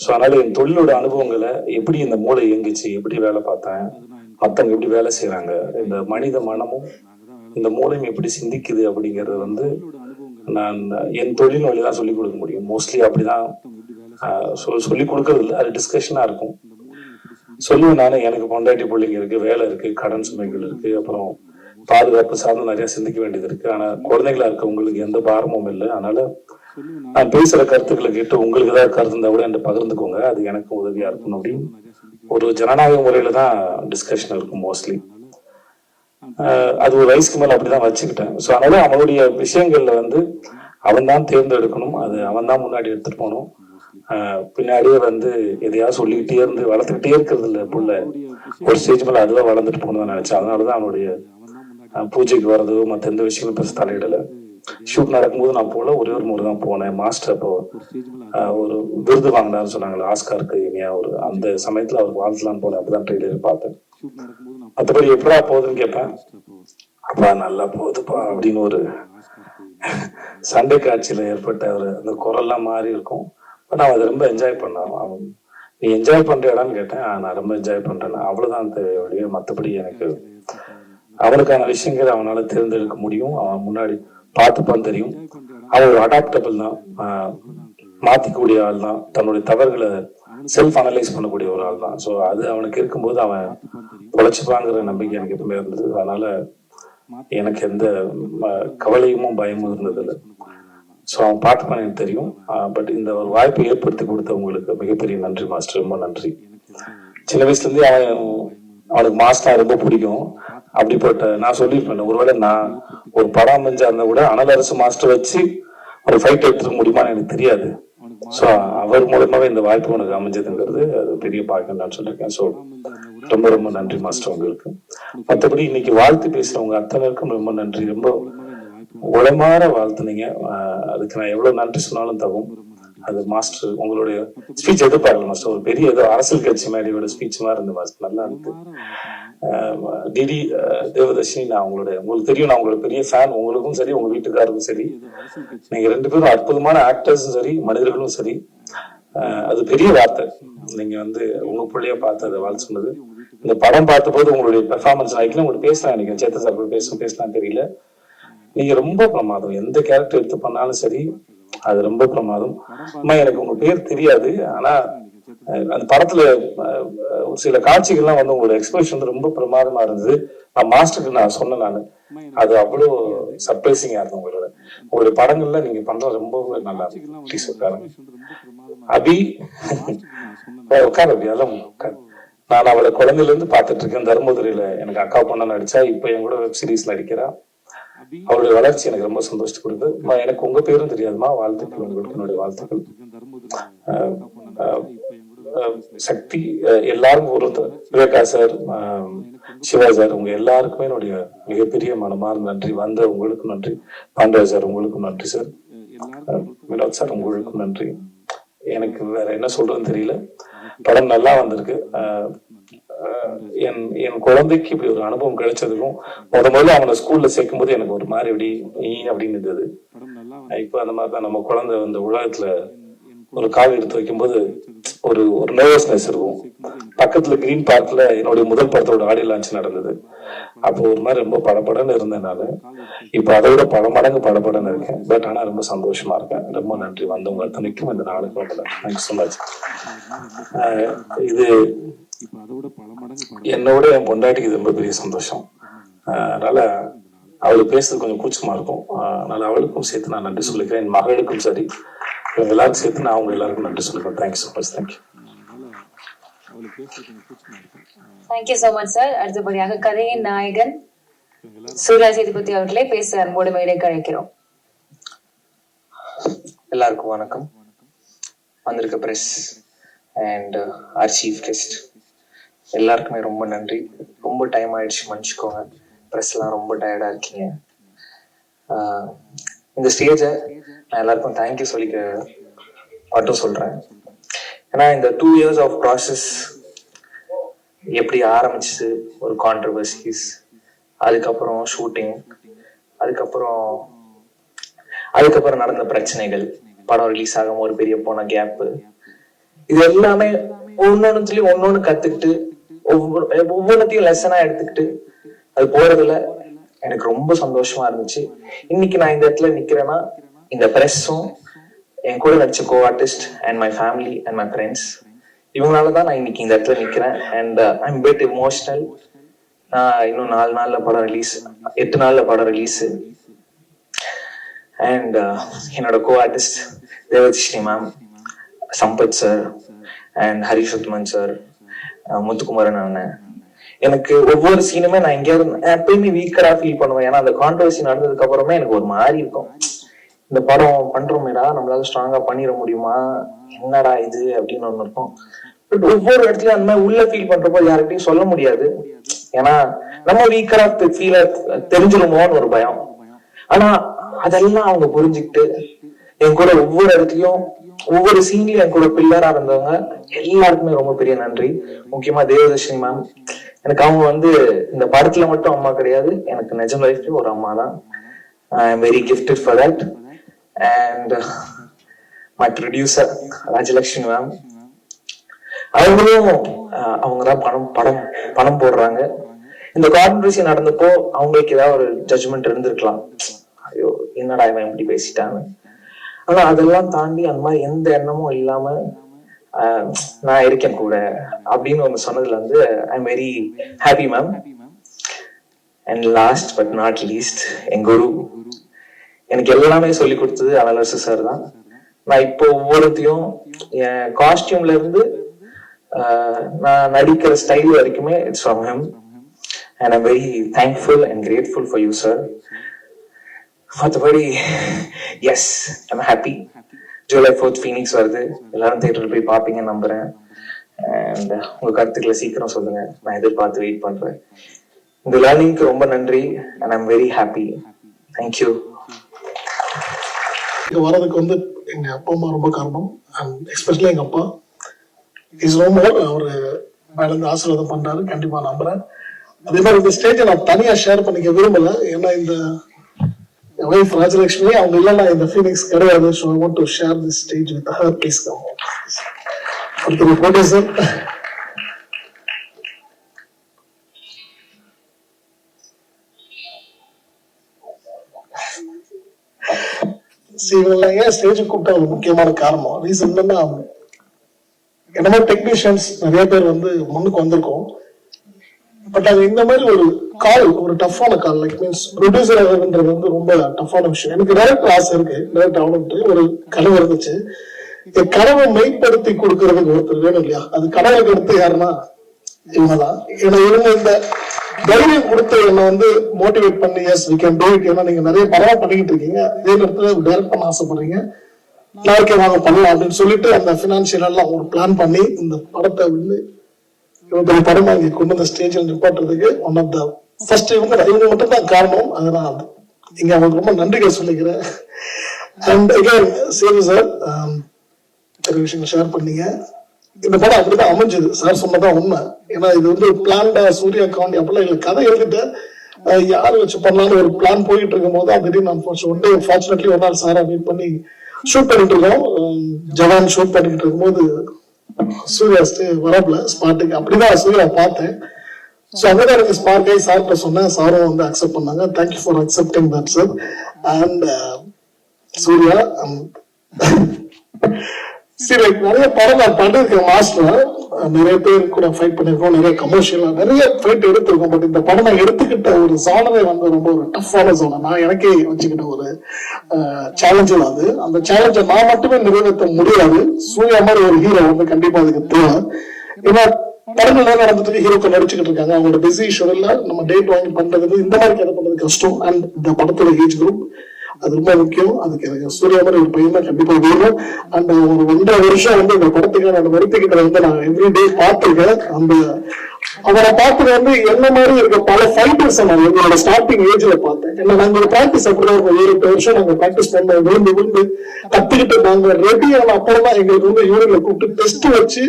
ஸோ அதனால என் தொழிலோட அனுபவங்களை, எப்படி இந்த மூளை இயங்குச்சு, எப்படி வேலை பார்த்தேன், மற்றவங்க எப்படி வேலை செய்யறாங்க, இந்த மனித மனமும் இந்த மூளையும் எப்படி சிந்திக்குது அப்படிங்கறது வந்து நான் என் தொழில் வழிதான் சொல்லிக் கொடுக்க முடியும். மோஸ்ட்லி அப்படிதான் சொல்லிக் கொடுக்கறது இல்லை, அது டிஸ்கஷனா இருக்கும். சொல்லுவேன் நானும், எனக்கு பொண்டாட்டி பிள்ளைங்க இருக்கு, வேலை இருக்கு, கடன் சுமைகள் இருக்கு, அப்புறம் பாதுகாப்பு சார்ந்து நிறைய சிந்திக்க வேண்டியது இருக்கு. ஆனா குழந்தைகளா இருக்க உங்களுக்கு எந்த பாரமும் இல்லை. அதனால நான் பேசுற கருத்துக்களை கேட்டு உங்களுக்கு ஏதாவது கருத்து இருந்தா கூட என்கிட்ட பகிர்ந்துக்கோங்க, அது எனக்கு உதவியா இருக்கணும் அப்படின்னு ஒரு ஜனநாயக முறையில தான் டிஸ்கஷன் இருக்கும் மோஸ்ட்லி. அது ஒரு வயசுக்கு மேல அப்படிதான் வச்சுக்கிட்டேன். ஸோ அதனால அவனுடைய விஷயங்கள்ல வந்து அவன் தான் தேர்ந்தெடுக்கணும், அது அவன் தான் முன்னாடி எடுத்துட்டு போகணும். பின்னாடியே வந்து எதையாவது சொல்லிக்கிட்டே இருந்து வளர்த்துக்கிட்டே இருக்கிறது இல்லை புள்ள, ஒரு ஸ்டேஜ் மேல அதுதான் வளர்ந்துட்டு போகணும்னு நினைச்சேன். அதனாலதான் அவனுடைய பூஜைக்கு வர்றதோ மற்ற எந்த விஷயங்களும் பெருசு தலையிடல. ஷூட் நடக்கும்போது நான் போல ஒரே ஒரு முறை தான் போனேன். மாஸ்டர் அப்போ ஒரு விருது வாங்கினாருன்னு சொன்னாங்களே ஆஸ்காருக்கு இனியா, ஒரு அந்த சமயத்துல அவருக்கு வாழ்த்துலான்னு போனேன். அப்பதான் ட்ரெயிலர் பார்த்தேன். மற்றபடி எப்படா போகுதுன்னு கேட்பேன், அப்பா நல்லா போகுதுப்பா அப்படின்னு ஒரு சண்டை காட்சியில ஏற்பட்ட ஒரு அந்த குரல்லாம் மாறி இருக்கும். பட் நான் அதை ரொம்ப என்ஜாய் பண்ணேன். அவன் நீ என்ஜாய் பண்ற இடம்னு கேட்டேன், நான் ரொம்ப என்ஜாய் பண்றேன், அவ்வளவுதான் தேவையோ. மற்றபடி எனக்கு அவனுக்கான விஷயங்களை அவனால தேர்ந்தெடுக்க முடியும். அவன் முன்னாடி பார்த்துப்பான்னு தெரியும். அவன் ஒரு அடாப்டபிள் தான், மாத்திக்கூடிய ஆள் தான், தன்னுடைய தவறுகளை செல்ஃப் அனலைஸ் பண்ணக்கூடிய ஒரு ஆள் தான். ஸோ அது அவனுக்கு இருக்கும்போது அவன் உழைச்சிப்பாங்கிற நம்பிக்கை எனக்கு எப்பவுமே இருந்தது. அதனால எனக்கு எந்த கவலையும் பயமும் இருந்தது இல்லை. ஸோ அவன் பார்த்துப்பான்னு எனக்கு தெரியும். பட் இந்த ஒரு வாய்ப்பை ஏற்படுத்தி கொடுத்த உங்களுக்கு மிகப்பெரிய நன்றி மாஸ்டர், ரொம்ப நன்றி. சின்ன வயசுல இருந்தே அவனுக்கு மாஸ்டர் ரொம்ப பிடிக்கும். அப்படிப்பட்ட நான் சொல்லியிருப்பேன், ஒருவேளை நான் ஒரு படம் அமைஞ்சா இருந்தா கூட அனலரசு மாஸ்டர் வச்சு ஒரு ஃபைட் எடுத்துக்க முடியுமான்னு எனக்கு தெரியாது. ஸோ அவர் மூலமாவே இந்த வாய்ப்பு உனக்கு அமைஞ்சதுங்கிறது அது பெரிய பாக்கியம் தான் சொல்லியிருக்கேன். ஸோ ரொம்ப ரொம்ப நன்றி மாஸ்டர் உங்களுக்கு. மற்றபடி இன்னைக்கு வாழ்த்து பேசுறவங்க அத்தனைக்கும் ரொம்ப நன்றி. ரொம்ப உளமாற வாழ்த்துனீங்க. அதுக்கு நான் எவ்வளவு நன்றி சொன்னாலும் தகும். அது மாஸ்டர் உங்களுடைய ஸ்பீச் எதிர்பார்க்கல மாஸ்டர், ஒரு பெரிய ஏதோ அரசியல் கட்சி மேடையோட ஸ்பீச் மாதிரி இருந்த மாஸ்டர், நல்லா இருக்கு. டிடி தேவதர்ஷினி, நான் உங்களுக்கு தெரியும், நான் உங்களோட பெரிய ஃபேன். உங்களுக்கும் சரி உங்க வீட்டுக்காருக்கும் சரி, நீங்க 2 பேரும் அற்புதமான ஆக்டர்ஸும் சரி மனிதர்களும் சரி. அது பெரிய வார்த்தை. நீங்க வந்து உங்க பிள்ளைய பார்த்து அதை வாழ்த்து சொன்னது. இந்த படம் பார்த்த போது உங்களுடைய பெர்ஃபார்மன்ஸ் நான் உங்களுக்கு பேசலாம், எனக்கு சேத்த சார் பேசலாம் தெரியல. நீங்க ரொம்ப பிரமாதம், எந்த கேரக்டர் எடுத்து பண்ணாலும் சரி அது ரொம்ப பிரமாதம். எனக்கு உங்க பேர் தெரியாது, ஆனா அந்த படத்துல ஒரு சில காட்சிகள்லாம் வந்து உங்களோட எக்ஸ்பிரஷன் வந்து ரொம்ப பிரமாதமா இருந்தது. நான் மாஸ்டருக்கு நான் சொன்னேன், நான் அது அவ்வளவு சர்ப்ரைசிங்கா இருந்தது. உங்களுடைய படங்கள்ல நீங்க பண்ற ரொம்ப நல்லா ப்ளீஸ் உட்காருங்க. அபி உட்காரு, அப்படி அதெல்லாம் நான் அவளை குழந்தையில இருந்து பாத்துட்டு இருக்கேன். தர்மபுரியில எனக்கு அக்கா பொண்ணா நடிச்சா, இப்ப என் கூட வெப் சீரிஸ்ல நடிக்கிறா. அவருடைய வளர்ச்சி எனக்கு ரொம்ப சந்தோஷத்தை கொடுக்குது. எனக்கு உங்க பேரும் தெரியாதுமா, வாழ்த்துக்கள், உங்களுக்கு என்னுடைய வாழ்த்துக்கள். சக்தி எல்லாருக்கும் ஒருத்தர், விவேகா சார், சிவா சார், உங்க எல்லாருக்குமே என்னுடைய மிகப்பெரிய மனமார்ந்த நன்றி. வந்த உங்களுக்கும் நன்றி. பாண்டவ சார் உங்களுக்கும் நன்றி சார். வினோத் சார் உங்களுக்கும் நன்றி. எனக்கு வேற என்ன சொல்றதுன்னு தெரியல. படம் நல்லா வந்திருக்கு. என் குழந்தைக்கு இப்படி ஒரு அனுபவம் கிடைச்சதுக்கும் முதல்ல அவனை ஸ்கூல்ல சேர்க்கும் போது எனக்கு ஒரு மாதிரி எப்படி அப்படின்னு இருந்தது. இப்ப அந்த மாதிரிதான் நம்ம குழந்தை அந்த உலகத்துல ஒரு கால் எடுத்து வைக்கும்போது ஒரு நர்வஸ்னஸ் இருக்கும். பக்கத்துல கிரீன் பார்க்ல என்னுடைய முதல் படத்தோட ஆடியோ லான்ச் நடந்தது. அப்போ ஒரு மாதிரி ரொம்ப படப்படன்னு இருந்தேனால இப்ப அதை விட பல மடங்கு படப்படன்னு இருக்கேன். பட் ஆனா ரொம்ப சந்தோஷமா இருக்கேன். ரொம்ப நன்றி வந்தவங்க அத்தனைக்கும் இந்த நாளுக்கு ரொம்ப தேங்க்ஸ் ஸோ மச். இது என்னோட என் பொண்டாட்டிக்கு இது ரொம்ப பெரிய சந்தோஷம். அதனால அவளுக்கு பேசுறது கொஞ்சம் கூச்சமா இருக்கும். அதனால அவளுக்கும் சேர்த்து நான் நன்றி சொல்லிக்கிறேன். என் மகளுக்கும் சரி, எல்லாருக்கும் சேர்த்து நான் அவங்க எல்லாருக்கும் நன்றி சொல்லிக்கிறேன். Thanks so much. Thank you. Thank you so much sir. அடுத்தபடியாக கதையின் நாயகன் சூர்யா சேதுபதி அவர்களே பேச அன்போடு மேடைக்கு அழைக்கிறோம். எல்லாருக்கும் வணக்கம். வந்திருக்க press and our chief guest எல்லாருக்குமே ரொம்ப நன்றி. ரொம்ப டைம் ஆயிடுச்சு, மன்னிச்சுக்கோங்க. ப்ரெஸ்லாம் ரொம்ப டயர்டா இருக்கீங்க. இந்த ஸ்டேஜை நான் எல்லாருக்கும் தேங்க்யூ சொல்லிக்க மட்டும் சொல்றேன். ஏன்னா இந்த 2 years ஆஃப் ப்ராசஸ் எப்படி ஆரம்பிச்சு, ஒரு கான்ட்ரவர்சிஸ், அதுக்கப்புறம் ஷூட்டிங், அதுக்கப்புறம் நடந்த பிரச்சனைகள், படம் ரிலீஸ் ஆகாம ஒரு பெரிய போன கேப்பு, இது எல்லாமே ஒன்னொன்னுலயும் ஒன்னொன்னு கத்துக்கிட்டு ஒவ்வொன்றத்தையும் லெசனா எடுத்துக்கிட்டு அது போறதுல எனக்கு ரொம்ப சந்தோஷமா இருந்துச்சு. இன்னைக்கு நான் இந்த இடத்துல நிக்கிறேன்னா இந்த பிரஸும் என் கூட நடிச்ச co artist and my family and my friends இவங்களாலதான் நான் இன்னைக்கு இந்த இடத்துல நிக்கிறேன். And I am bit emotional. நான் இன்னும் 4 நாள்ல படம் ரிலீஸ், 8 நாள்ல படம் ரிலீஸ். அண்ட் என்னோட co artist Devathisri ma'am, Sampath sir and Harishathman sir, Muthukumaran அண்ணன். எனக்கு ஒவ்வொரு சீனுமே நான் எங்கேயாவது எப்பயுமே வீக்கரா ஃபீல் பண்ணுவேன். ஏன்னா அந்த கான்ட்ரவர்சி நடந்ததுக்கு அப்புறமே எனக்கு ஒரு மாதிரி இருக்கும், இந்த படம் பண்றோமேடா நம்மளால ஸ்ட்ராங்கா பண்ணிட முடியுமா, என்னடா இது அப்படின்னு ஒண்ணு இருக்கும். பட் ஒவ்வொரு இடத்துலயும் அந்த மாதிரி உள்ள ஃபீல் பண்றப்போ யார்கிட்டையும் சொல்ல முடியாது, ஏன்னா நம்ம வீக்கரா ஃபீல தெரிஞ்சிருமோன்னு ஒரு பயம். ஆனா அதெல்லாம் அவங்க புரிஞ்சுக்கிட்டு என் கூட ஒவ்வொரு இடத்துலயும் ஒவ்வொரு சீன்லயும் என் கூட பில்லரா இருந்தவங்க எல்லாருக்குமே ரொம்ப பெரிய நன்றி. முக்கியமா தேவதர்ஷினி மேம், எனக்கு அவங்க வந்து இந்த படத்துல மட்டும் அம்மா கிடையாது, எனக்கு நிஜம் லைஃப்லயும் ஒரு அம்மா தான். ஐ am very gifted for that. And my producer Rajalakshmi ma'am, அவங்களும் அவங்கதான் பணம் போடுறாங்க. இந்த கான்ட்ரவர்சி நடந்தப்போ அவங்களுக்கு ஏதாவது ஒரு ஜட்ஜ்மெண்ட் இருந்திருக்கலாம், ஐயோ என்னடா இவன் இப்படி பேசிட்டாங்க. ஆனா அதெல்லாம் தாண்டி அந்த மாதிரி எந்த எண்ணமும் இல்லாம நான் இருக்கேன் கூட அப்படின்னு ஒண்ணு சொன்னதுல வந்து I am very happy ma'am. And last but not least, என் குரு எனக்கு எல்லாமே சொல்லி கொடுத்தது அனலரசு சார் தான். நான் இப்போ ஒவ்வொருத்தையும் என் காஸ்டியூம்ல இருந்து நான் நடிக்கிற ஸ்டைல் வரைக்குமே it's from him. And I'm very thankful and grateful for you sir. மற்றபடி yes I'm happy. July 4th Phoenix வருது, எல்லாரும் தியேட்டர் போய் பார்ப்பீங்கன்னு நம்புறேன். அண்ட் உங்க கருத்துக்களை சீக்கிரம் சொல்லுங்க, நான் எதிர்பார்த்து வெயிட் பண்றேன். இந்த லேர்னிங்க்கு ரொம்ப நன்றி and I'm very happy. Thank you. இங்க வர்றதுக்கு வந்து எங்க அப்பா அம்மா ரொம்ப காரணம். அண்ட் எஸ்பெஷலி எங்க அப்பா இஸ் ரொம்ப அவரு மேலேருந்து ஆசீர்வாதம் பண்றாரு, கண்டிப்பா நம்புறேன். அதே மாதிரி இந்த ஸ்டேஜை நான் தனியா ஷேர் பண்ணிக்க விரும்பல, ஏன்னா இந்த வைஃப் ராஜலட்சுமி அவங்க இல்லைன்னா இந்த ஃபீனிக்ஸ் கிடையாது. So I want to share this stage with her. Please come. அடுத்த ப்ரொடியூசர் ஏன் ஸ்டேஜுக்கு கூப்பிட்ட ஒரு முக்கியமான காரணம் ரீசன் என்னன்னா, என்ன டெக்னீஷியன்ஸ் நிறைய பேர் வந்து முன்னுக்கு வந்திருக்கோம். பட் அது இந்த மாதிரி ஒரு கால், ஒரு டஃப்பான கால், லைக் மீன்ஸ் ப்ரொடியூசர் ஆகுன்றது வந்து ரொம்ப டஃப்பான விஷயம். எனக்கு டைரக்டர் ஆசை இருக்கு, டைரக்டர் ஆகணும்ட்டு ஒரு கனவு இருந்துச்சு. இந்த கனவை மெய்ப்படுத்தி கொடுக்கறதுக்கு ஒருத்தர் வேணும் இல்லையா, அது கனவுக்கு எடுத்து யாருன்னா இவங்கதான். ஏன்னா இவங்க இந்த தைரியம் கொடுத்து என்னை வந்து மோட்டிவேட் பண்ணி yes we can do it. ஏன்னா நீங்க நிறைய படம் பண்ணிக்கிட்டு இருக்கீங்க, அதே நேரத்தில் டைரக்ட் பண்ண ஆசைப்படுறீங்க, நாளைக்கே வாங்க பண்ணலாம் அப்படின்னு சொல்லிட்டு அந்த பினான்சியல் எல்லாம் ஒரு பிளான் பண்ணி இந்த படத்தை வந்து இவங்க படமா இங்க கொண்டு வந்த ஸ்டேஜில் நிப்பாட்டுறதுக்கு ஒன் ஆஃப் த ஃபர்ஸ்ட் இவங்க மட்டும் தான் காரணம். அதனால இங்க அவங்களுக்கு ரொம்ப நன்றிகள் சொல்லிக்கிறேன். அண்ட் அகைன் சேது சார் நிறைய விஷயங்கள் ஷேர் பண்ணீங்க. இந்த படம் அப்படிதான் அமைஞ்சது, சார் சொன்னதான் உண்மை. ஏன்னா இது வந்து பிளான்டா சூர்யா காண்டி அப்படிலாம் எங்களுக்கு கதை எழுதிட்டு யாரு வச்சு பண்ணலாம்னு ஒரு பிளான் போயிட்டு இருக்கும் போது திடீர்னு ஃபார்ச்சுனேட்லி ஒரு நாள் சாரா மீட் பண்ணி ஷூட் பண்ணிட்டு இருக்கோம். ஜவான் ஷூட் பண்ணிட்டு இருக்கும்போது சூர்யா வரப்பல ஸ்பாட்டுக்கு, அப்படிதான் சூர்யா பார்த்தேன். ஸோ அங்கதான் எனக்கு ஸ்பார்க் ஆகி சார்கிட்ட சொன்னேன், சாரும் வந்து அக்செப்ட் பண்ணாங்க. Thank you for accepting that sir. And Suriya சரி, நிறைய படம் நான் பண்ணிருக்கேன் மாஸ்டர், நிறைய பேர் கூட ஃபைட் பண்ணிருக்கோம், நிறைய கமர்ஷியலா நிறைய ஃபைட் எடுத்திருக்கோம். பட் இந்த படம் நான் எடுத்துக்கிட்ட ஒரு ஜானரே வந்து ரொம்ப ஒரு டஃப்பான ஜோனர், நான் எனக்கே வச்சுக்கிட்ட ஒரு சேலஞ்சு தான் அது. அந்த சேலஞ்சை நான் மட்டுமே நிறைவேற்ற முடியாது, சூர்யா மாதிரி ஒரு ஹீரோ வந்து கண்டிப்பா அதுக்கு தேவை. ஏன்னா படங்கள் நேரம் நடந்துட்டு ஹீரோக்கள் நடிச்சுக்கிட்டு இருக்காங்க, அவங்களோட பிஸி ஷெடியூல்ல நம்ம டேட் வாங்கி பண்றது இந்த மாதிரி கதை பண்றது கஷ்டம். அண்ட் இந்த படத்தோட ஏஜ் குரூப் அது ரொம்ப முக்கியம். அதுக்கு எனக்கு சூர்யா மாதிரி ஒரு பையன் தான் கண்டிப்பா வேணும். அண்ட் ஒரு 1.5 வருஷம் வந்து இந்த படத்துக்கு அந்த வருத்திக்கிட்ட வந்து நான் எவ்ரிடே பார்த்துருக்கேன். அந்த அவரை பார்த்துட்டு வந்து என்ன மாதிரி இருக்க பல ஃபைட்டர்ஸ் நான் எங்களோட ஸ்டார்டிங் ஏஜ்ல பார்த்தேன். ஏன்னா நாங்க பிராக்டிஸ் அப்படிதான் இருக்கும், 7-8 வருஷம் நாங்க பிராக்டிஸ் பண்ண விழுந்து கத்துக்கிட்டு நாங்க ரெடியான அப்புறம் தான் எங்களுக்கு வந்து யூனிட்ல கூப்பிட்டு டெஸ்ட் வச்சு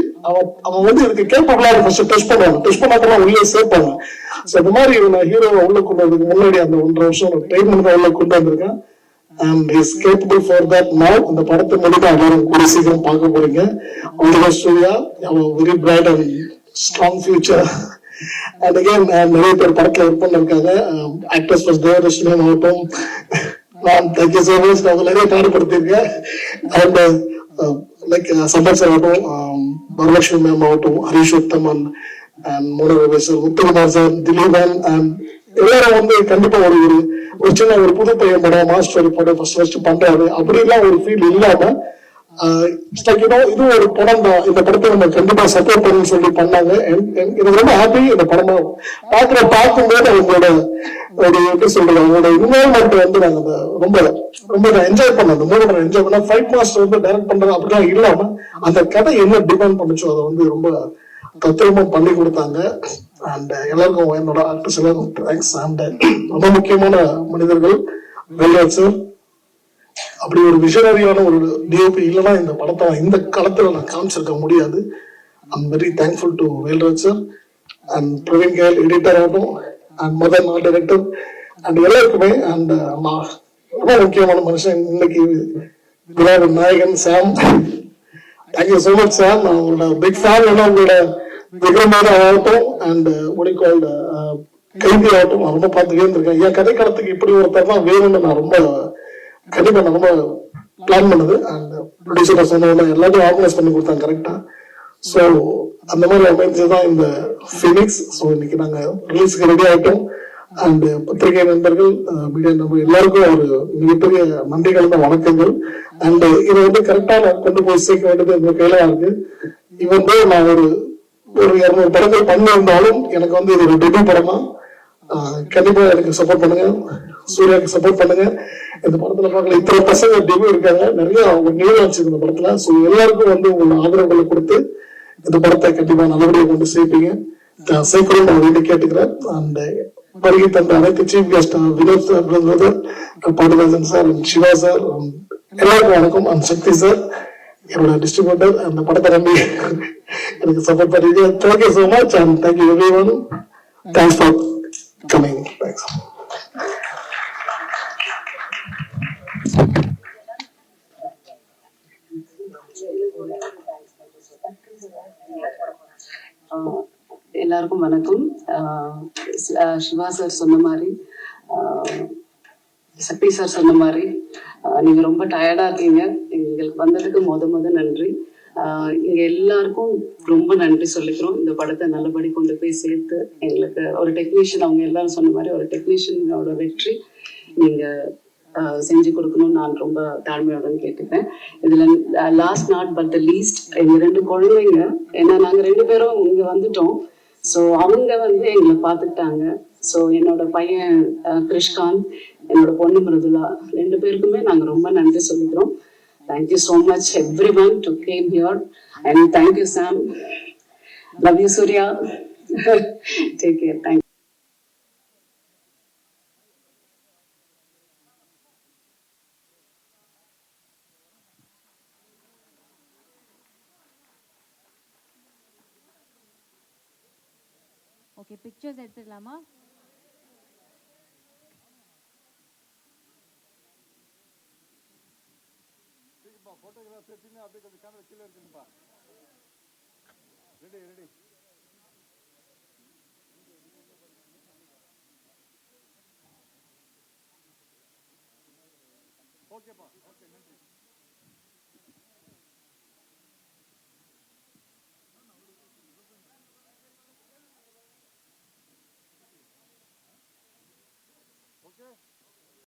அவன் வந்து இதுக்கு கேப்பபிளா ஃபர்ஸ்ட் டெஸ்ட் பண்ணுவாங்க, டெஸ்ட் பண்ணாதான் உள்ளே சேர்ப்பாங்க. ஸோ இந்த மாதிரி நான் ஹீரோவை உள்ள கொண்டு வந்ததுக்கு முன்னாடி அந்த 1.5 வருஷம் ட்ரைனிங் தான் உள்ள கொண்டு வந்திருக்கேன். And is capable for that now. இந்த படத்தை முடிக்க எல்லாரும் கூட சீக்கிரம் பார்க்க போறீங்க. All the best Surya, have a very bright and strong future. And again நிறைய பேர் படத்துல ஒர்க் பண்ணிருக்காங்க, ஆக்டர்ஸ் ஃபர்ஸ்ட் தேவதர்ஷினி ஆகட்டும், நான் தேங்க்யூ சோ மச், அவங்க நிறைய பாடுபடுத்திருக்கேன். அண்ட் லைக் சம்பத் சார் ஆகட்டும், வரலட்சுமி மேம் ஆகட்டும், Harish Uthaman and Mono sir, Muthukumar sir, Dileepan and எல்லாரும் வந்து கண்டிப்பா ஒரு ஒரு ஒரு சின்ன ஒரு புது பையன் படம் மாஸ்டர் படம் ஃபர்ஸ்ட் பண்றாரு அப்படிலாம் ஒரு ஃபீல் இல்லாம இது ஒரு படம் தான். இந்த படத்தை நம்ம கண்டிப்பா சப்போர்ட் பண்ணு சொல்லி பண்ணாங்க. எனக்கு ரொம்ப ஹாப்பி. இந்த படமா பார்க்கும்போது அவங்களோட ஒரு எப்படி சொல்றது, அவங்களோட இன்வால்மெண்ட் வந்து நாங்க ரொம்ப ரொம்ப என்ஜாய் பண்ணோம். அந்த மூணு என்ஜாய் பண்ண ஃபைட் மாஸ்டர் வந்து டைரக்ட் பண்றது அப்படிலாம் இல்லாம அந்த கதை என்ன டிமாண்ட் பண்ணுச்சோ அதை வந்து ரொம்ப தத்துவமா பண்ணி கொடுத்தாங்க. அண்ட் எல்லாருக்கும் என்னோட ஆர்டிஸ்ட் எல்லாருக்கும் தேங்க்ஸ். அண்ட் ரொம்ப முக்கியமான மனிதர்கள் வேல்ராஜ் சார். அப்படி ஒரு விஷனரியான ஒரு டிஓபி இல்லைன்னா இந்த படத்தை இந்த காலத்துல நான் காமிச்சிருக்க முடியாது. I'm very thankful to Velraj sir and Praveen K L editor ஆகட்டும் and Madhan art director and எல்லாருக்குமே. அண்ட் ரொம்ப முக்கியமான மனுஷன் இன்னைக்கு விழாவின் நாயகன் Sam. Thank you so much Sam. நான் உங்களோட பிக் ஃபேன். உங்களோட விக்ரமாத ஆகட்டும் அண்ட் ஒடிகால்டு கைதி ஆகட்டும் நான் ரொம்ப பார்த்துக்கே இருந்திருக்கேன். என் கதை காலத்துக்கு இப்படி ஒருத்தர் தான் வேணும்னு நான் ரொம்ப கண்டிப்பா நான் ரொம்ப பிளான் பண்ணது. அண்ட் ப்ரொடியூசர் சொன்ன எல்லாத்தையும் ஆர்கனைஸ் பண்ணி கொடுத்தாங்க கரெக்டா. ஸோ அந்த மாதிரி அமைஞ்சதுதான் இந்த ஃபீனிக்ஸ். ஸோ இன்னைக்கு நாங்க ரிலீஸ்க்கு ரெடி ஆகிட்டோம். அண்ட் பத்திரிகை நண்பர்கள், மீடியா நண்பர்கள் எல்லாருக்கும் ஒரு மிகப்பெரிய நன்றி கலந்த வணக்கங்கள். அண்ட் இதை வந்து கரெக்டா நான் கொண்டு போய் சேர்க்க வேண்டியது எங்க கையில இருக்கு. இவன் நான் ஒரு 200 படங்கள் பண்ணியிருந்தாலும் எனக்கு வந்து இது ஒரு டெபியூ படம் தான். கண்டிப்பா எனக்கு சப்போர்ட் பண்ணுங்க, சூர்யாவுக்கு சப்போர்ட் பண்ணுங்க. இந்த படத்துல பார்க்கல இத்தனை பசங்க டெபியூ இருக்காங்க, நிறைய அவங்க நிகழ்ச்சி இந்த படத்துல. ஸோ எல்லாருக்கும் வந்து உங்களோட ஆதரவுகளை கொடுத்து இந்த படத்தை கண்டிப்பா நல்லபடியாக கொண்டு சேர்ப்பீங்க, சேர்க்கணும் நான் வேண்டி கேட்டுக்கிறேன். அண்ட் வருகை தந்த அனைத்து chief guest Vinod brother, Pandiarajan sir, Siva sir, எல்லாருக்கும் வணக்கம். அண்ட் சக்தி சார் என்னோட டிஸ்ட்ரிபியூட்டர், அந்த படத்தை நம்பி எனக்கு சப்போர்ட் பண்ணீங்க. Thank you so much and thank you everyone. Thanks for coming. Thanks. எல்லாருக்கும் வணக்கம். சிவா சார் சொன்ன மாதிரி, சக்தி சார் சொன்ன மாதிரி, நீங்க ரொம்ப டயர்டா இருக்கீங்க. எங்களுக்கு வந்ததுக்கு முத நன்றி. இங்க எல்லாருக்கும் ரொம்ப நன்றி சொல்லிக்கிறோம். இந்த படத்தை நல்லபடி கொண்டு போய் சேர்த்து எங்களுக்கு ஒரு டெக்னீஷியன், அவங்க எல்லாரும் சொன்ன மாதிரி ஒரு டெக்னீஷியனோட வெற்றி நீங்க செஞ்சு கொடுக்கணும்னு நான் ரொம்ப தாழ்மையோட கேட்டுக்கிறேன். இதுல last not but the least எங்க 2 குழந்தைங்க, ஏன்னா நாங்க 2 பேரும் இங்க வந்துட்டோம். ஸோ அவங்க வந்து எங்களை பார்த்துக்கிட்டாங்க. ஸோ என்னோட பையன் கிருஷ்காந்த், என்னோட பொண்ணு மிருதுலா, 2 பேருக்குமே நாங்க ரொம்ப நன்றி சொல்லிக்கிறோம். Thank you so much everyone to come here and thank you Sam. Love you Suriya. Take care. Thank you. Okay, pictures எடுத்துடலாமா? போட்டோகிராஃப் எடுத்தீங்க, அப்படியே கொஞ்சம் கேமரா கீழே இருக்குங்கப்பா. ரெடி. ஓகேப்பா, ஓகே, நன்றி. Okay.